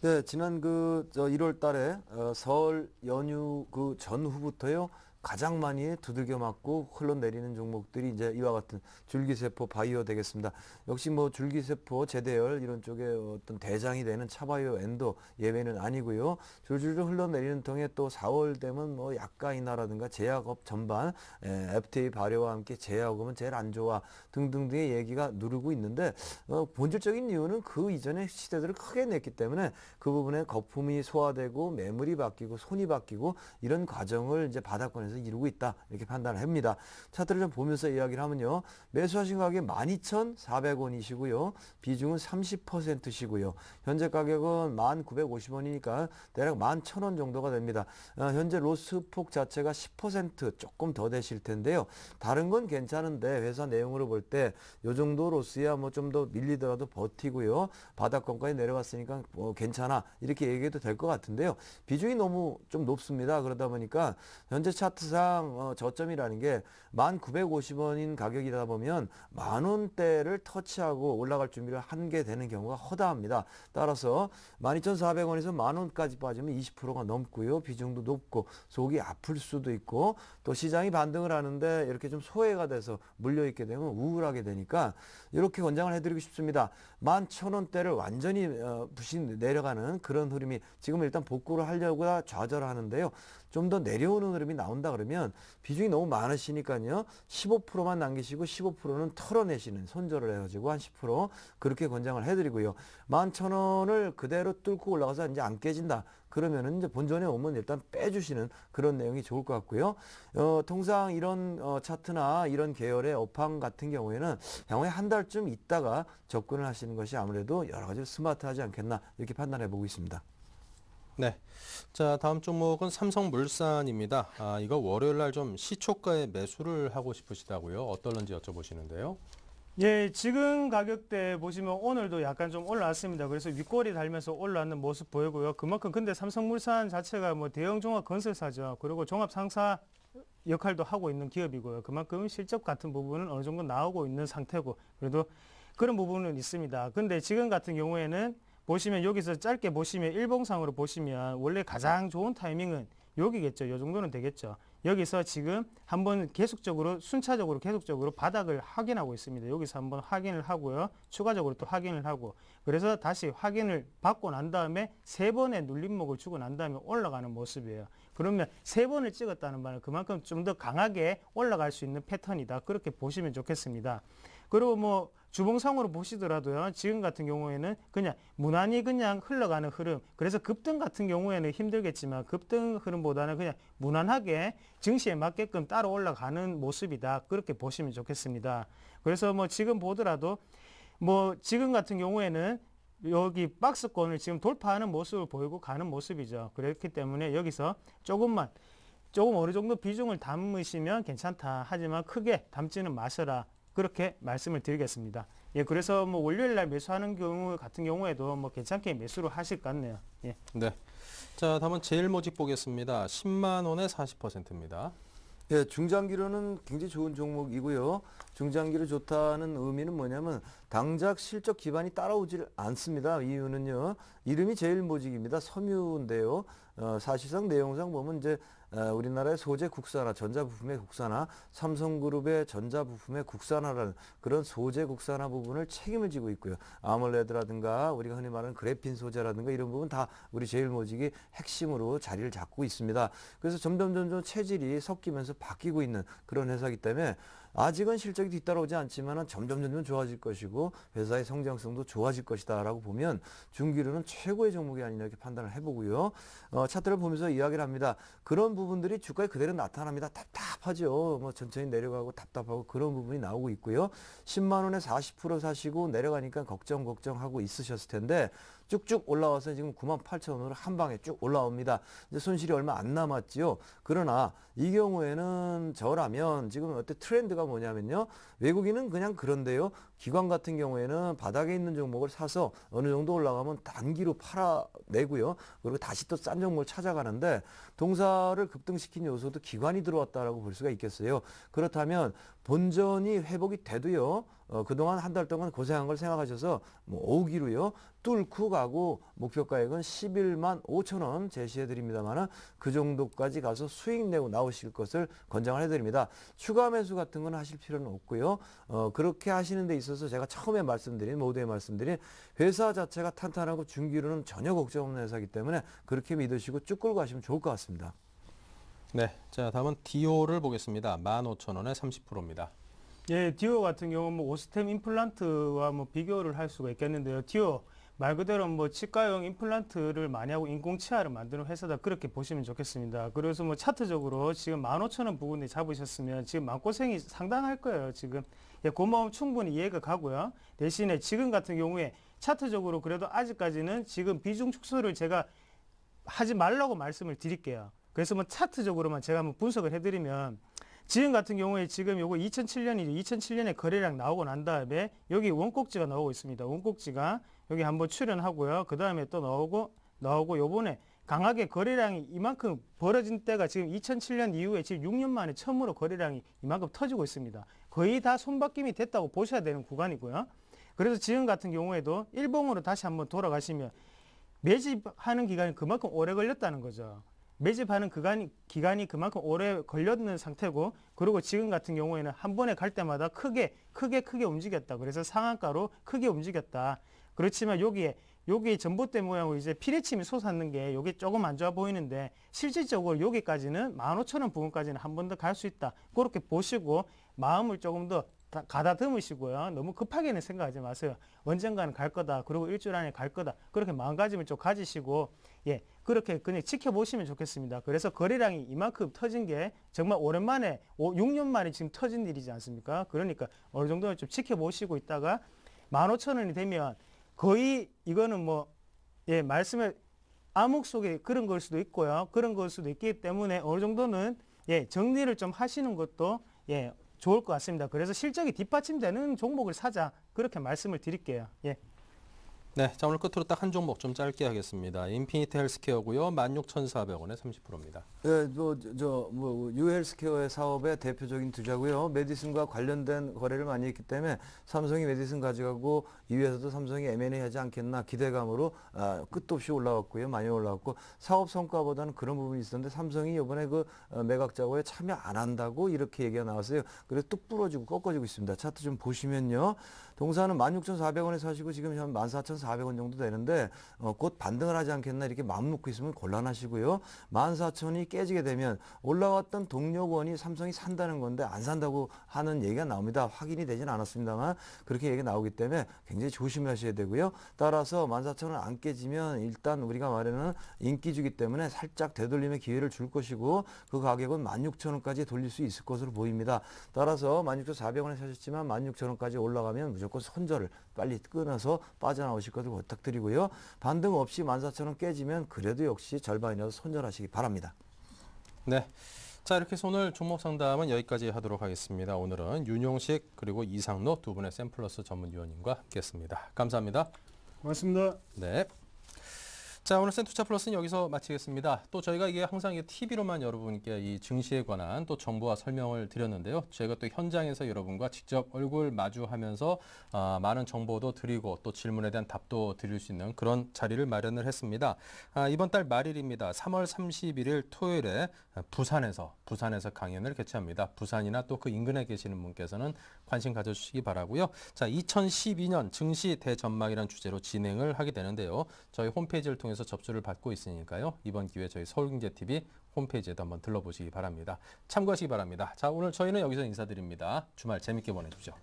네, 지난 1월 달에 설 연휴 그 전후부터요. 가장 많이 두들겨 맞고 흘러내리는 종목들이 이제 이와 같은 줄기세포 바이오 되겠습니다. 역시 뭐 줄기세포 제대열 이런 쪽에 어떤 대장이 되는 차바이오 엔도 예외는 아니고요. 줄줄줄 흘러내리는 통에 또 4월 되면 뭐 약가인하라든가 제약업 전반 FTA 발효와 함께 제약업은 제일 안 좋아 등등등의 얘기가 누르고 있는데 본질적인 이유는 그 이전의 시대들을 크게 냈기 때문에 그 부분에 거품이 소화되고 매물이 바뀌고 손이 바뀌고 이런 과정을 이제 바닥권에서 이루고 있다 이렇게 판단을 합니다. 차트를 좀 보면서 이야기를 하면요. 매수하신 가격이 12,400원이시고요. 비중은 30%시고요. 현재 가격은 1,950원이니까 대략 11,000원 정도가 됩니다. 현재 로스폭 자체가 10% 조금 더 되실 텐데요. 다른 건 괜찮은데 회사 내용으로 볼 때 이 정도 로스야 뭐 좀 더 밀리더라도 버티고요. 바닥권까지 내려왔으니까 뭐 괜찮아 이렇게 얘기해도 될 것 같은데요. 비중이 너무 좀 높습니다. 그러다 보니까 현재 차트상 저점이라는 게 1,950원인 가격이다 보면 10,000원대를 터치하고 올라갈 준비를 한 게 되는 경우가 허다합니다. 따라서 12,400원에서 10,000원까지 빠지면 20%가 넘고요. 비중도 높고 속이 아플 수도 있고 또 시장이 반등을 하는데 이렇게 좀 소외가 돼서 물려있게 되면 우울하게 되니까 이렇게 권장을 해드리고 싶습니다. 11,000원대를 완전히 부신 내려가는 그런 흐름이 지금 일단 복구를 하려고 좌절하는데요. 좀 더 내려오는 흐름이 나온다 그러면 비중이 너무 많으시니까요. 15%만 남기시고 15%는 털어내시는 손절을 해가지고 한 10% 그렇게 권장을 해드리고요. 11,000원을 그대로 뚫고 올라가서 이제 안 깨진다. 그러면은 이제 본전에 오면 일단 빼주시는 그런 내용이 좋을 것 같고요. 통상 이런 차트나 이런 계열의 업황 같은 경우에는 향후에 한 달쯤 있다가 접근을 하시는 것이 아무래도 여러 가지 스마트하지 않겠나 이렇게 판단해 보고 있습니다. 네. 자, 다음 종목은 삼성물산입니다. 이거 월요일 날 좀 시초가에 매수를 하고 싶으시다고요? 어떨런지 여쭤보시는데요. 예, 지금 가격대 보시면 오늘도 약간 좀 올라왔습니다. 그래서 윗꼬리 달면서 올라왔는 모습 보이고요. 그만큼 근데 삼성물산 자체가 뭐 대형 종합 건설사죠. 그리고 종합 상사 역할도 하고 있는 기업이고요. 그만큼 실적 같은 부분은 어느 정도 나오고 있는 상태고 그래도 그런 부분은 있습니다. 근데 지금 같은 경우에는 보시면 여기서 짧게 보시면 일봉상으로 보시면 원래 가장 좋은 타이밍은 여기겠죠. 이 정도는 되겠죠. 여기서 지금 한번 계속적으로 순차적으로 계속적으로 바닥을 확인하고 있습니다. 여기서 한번 확인을 하고요. 추가적으로 또 확인을 하고 그래서 다시 확인을 받고 난 다음에 3번의 눌림목을 주고 난 다음에 올라가는 모습이에요. 그러면 3번을 찍었다는 말은 그만큼 좀 더 강하게 올라갈 수 있는 패턴이다. 그렇게 보시면 좋겠습니다. 그리고 뭐 주봉상으로 보시더라도요. 지금 같은 경우에는 그냥 무난히 그냥 흘러가는 흐름. 그래서 급등 같은 경우에는 힘들겠지만 급등 흐름보다는 그냥 무난하게 증시에 맞게끔 따라 올라가는 모습이다. 그렇게 보시면 좋겠습니다. 그래서 뭐 지금 보더라도 뭐 지금 같은 경우에는 여기 박스권을 지금 돌파하는 모습을 보이고 가는 모습이죠. 그렇기 때문에 여기서 조금 어느 정도 비중을 담으시면 괜찮다. 하지만 크게 담지는 마셔라. 그렇게 말씀을 드리겠습니다. 예, 그래서 뭐 월요일 날 매수하는 경우 같은 경우에도 뭐 괜찮게 매수를 하실 것 같네요. 예. 네. 자, 다음은 제일모직 보겠습니다. 10만 원에 40%입니다. 예, 중장기로는 굉장히 좋은 종목이고요. 중장기로 좋다는 의미는 뭐냐면 당장 실적 기반이 따라오질 않습니다. 이유는요. 이름이 제일모직입니다. 섬유인데요. 사실상 내용상 보면 이제 우리나라의 소재 국산화, 전자부품의 국산화, 삼성그룹의 전자부품의 국산화라는 그런 소재 국산화 부분을 책임을 지고 있고요. 아몰레드라든가 우리가 흔히 말하는 그래핀 소재라든가 이런 부분 다 우리 제일모직이 핵심으로 자리를 잡고 있습니다. 그래서 점점 체질이 섞이면서 바뀌고 있는 그런 회사이기 때문에 아직은 실적이 뒤따라오지 않지만 점점 좋아질 것이고 회사의 성장성도 좋아질 것이다라고 보면 중기류는 최고의 종목이 아니냐 이렇게 판단을 해보고요. 차트를 보면서 이야기를 합니다. 그런 부분들이 주가에 그대로 나타납니다. 답답하죠. 뭐 천천히 내려가고 답답하고 그런 부분이 나오고 있고요. 10만 원에 40% 사시고 내려가니까 걱정하고 있으셨을 텐데 쭉쭉 올라와서 지금 98,000원으로 한 방에 쭉 올라옵니다. 이제 손실이 얼마 안 남았지요. 그러나 이 경우에는 저라면 지금 어때 트렌드가 뭐냐면요. 외국인은 그냥 그런데요. 기관 같은 경우에는 바닥에 있는 종목을 사서 어느 정도 올라가면 단기로 팔아내고요. 그리고 다시 또 싼 종목을 찾아가는데 동사를 급등시킨 요소도 기관이 들어왔다라고 볼 수가 있겠어요. 그렇다면 본전이 회복이 돼도요. 그동안 한 달 동안 고생한 걸 생각하셔서 뭐 오기로요. 뚫고 가고 목표가액은 11만 5천 원 제시해 드립니다만 그 정도까지 가서 수익 내고 나오실 것을 권장을 해드립니다. 추가 매수 같은 건 하실 필요는 없고요. 그렇게 하시는 데 있어서 제가 처음에 모두에 말씀드린 회사 자체가 탄탄하고 중기로는 전혀 걱정 없는 회사이기 때문에 그렇게 믿으시고 쭉 끌고 가시면 좋을 것 같습니다. 네, 자 다음은 디오를 보겠습니다. 15,000원에 30%입니다. 예, 디오 같은 경우는 뭐 오스템 임플란트와 뭐 비교를 할 수가 있겠는데요. 디오 말 그대로 뭐 치과용 임플란트를 많이 하고 인공치아를 만드는 회사다 그렇게 보시면 좋겠습니다. 그래서 뭐 차트적으로 지금 15,000원 부근에 잡으셨으면 지금 마음고생이 상당할 거예요. 지금 예, 그 마음 충분히 이해가 가고요. 대신에 지금 같은 경우에 차트적으로 그래도 아직까지는 지금 비중 축소를 제가 하지 말라고 말씀을 드릴게요. 그래서 뭐 차트적으로만 제가 한번 분석을 해드리면 지금 같은 경우에 지금 요거 2007년이죠. 2007년에 거래량 나오고 난 다음에 여기 원꼭지가 나오고 있습니다. 원꼭지가 여기 한번 출현하고요. 그 다음에 또 나오고 요번에 강하게 거래량이 이만큼 벌어진 때가 지금 2007년 이후에 지금 6년 만에 처음으로 거래량이 이만큼 터지고 있습니다. 거의 다 손바뀜이 됐다고 보셔야 되는 구간이고요. 그래서 지금 같은 경우에도 일봉으로 다시 한번 돌아가시면 매집하는 기간이 그만큼 오래 걸렸다는 거죠. 매집하는 기간이 그만큼 오래 걸렸는 상태고, 그리고 지금 같은 경우에는 한 번에 갈 때마다 크게 움직였다. 그래서 상한가로 크게 움직였다. 그렇지만 여기에 전봇대 모양으로 이제 피레침이 솟았는 게 여기 조금 안 좋아 보이는데 실질적으로 여기까지는 15,000원 부근까지는 한 번 더 갈 수 있다. 그렇게 보시고 마음을 조금 더 가다듬으시고요. 너무 급하게는 생각하지 마세요. 언젠가는 갈 거다. 그리고 일주일 안에 갈 거다. 그렇게 마음가짐을 좀 가지시고, 예, 그렇게 그냥 지켜보시면 좋겠습니다. 그래서 거래량이 이만큼 터진 게 정말 오랜만에 6년 만에 지금 터진 일이지 않습니까? 그러니까 어느 정도는 좀 지켜보시고 있다가 15,000원이 되면 거의 이거는 뭐, 예, 말씀을 암흑 속에 그런 걸 수도 있고요. 그런 걸 수도 있기 때문에 어느 정도는, 예, 정리를 좀 하시는 것도, 예, 좋을 것 같습니다. 그래서 실적이 뒷받침되는 종목을 사자. 그렇게 말씀을 드릴게요. 예. 네, 자 오늘 끝으로 딱 한 종목 좀 짧게 하겠습니다. 인피니트 헬스케어고요. 16,400원에 30%입니다. 네, 유헬스케어의 사업의 대표적인 투자고요. 메디슨과 관련된 거래를 많이 했기 때문에 삼성이 메디슨 가져가고 이 위에서도 삼성이 M&A 하지 않겠나 기대감으로 끝도 없이 올라왔고요. 많이 올라왔고 사업 성과보다는 그런 부분이 있었는데 삼성이 이번에 그 매각 작업에 참여 안 한다고 이렇게 얘기가 나왔어요. 그래서 뚝 부러지고 꺾어지고 있습니다. 차트 좀 보시면요. 동사는 16,400원에 사시고 지금 한 14,400원 정도 되는데 곧 반등을 하지 않겠나 이렇게 마음 놓고 있으면 곤란하시고요. 14,000이 깨지게 되면 올라왔던 동력원이 삼성이 산다는 건데 안 산다고 하는 얘기가 나옵니다. 확인이 되진 않았습니다만 그렇게 얘기가 나오기 때문에 굉장히 조심하셔야 되고요. 따라서 14,000원 안 깨지면 일단 우리가 말하는 인기주기 때문에 살짝 되돌림의 기회를 줄 것이고 그 가격은 16,000원까지 돌릴 수 있을 것으로 보입니다. 따라서 16,400원에 사셨지만 16,000원까지 올라가면 무조건 손절을 빨리 끊어서 빠져나오실 것을 부탁드리고요. 반등 없이 14,000원 깨지면 그래도 역시 절반이라도 손절하시기 바랍니다. 네, 자 이렇게 해서 오늘 종목 상담은 여기까지 하도록 하겠습니다. 오늘은 윤용식 그리고 이상로 두 분의 샘플러스 전문위원님과 함께했습니다. 감사합니다. 고맙습니다. 네. 자, 오늘 센투차 플러스는 여기서 마치겠습니다. 또 저희가 이게 항상 TV로만 여러분께 이 증시에 관한 또 정보와 설명을 드렸는데요. 저희가 또 현장에서 여러분과 직접 얼굴 마주하면서 많은 정보도 드리고 또 질문에 대한 답도 드릴 수 있는 그런 자리를 마련을 했습니다. 이번 달 말일입니다. 3월 31일 토요일에 부산에서 강연을 개최합니다. 부산이나 또 그 인근에 계시는 분께서는 관심 가져주시기 바라고요. 자, 2012년 증시 대전망이라는 주제로 진행을 하게 되는데요. 저희 홈페이지를 통해서 접수를 받고 있으니까요. 이번 기회에 저희 서울경제TV 홈페이지에도 한번 들러보시기 바랍니다. 참고하시기 바랍니다. 자, 오늘 저희는 여기서 인사드립니다. 주말 재밌게 보내십시오.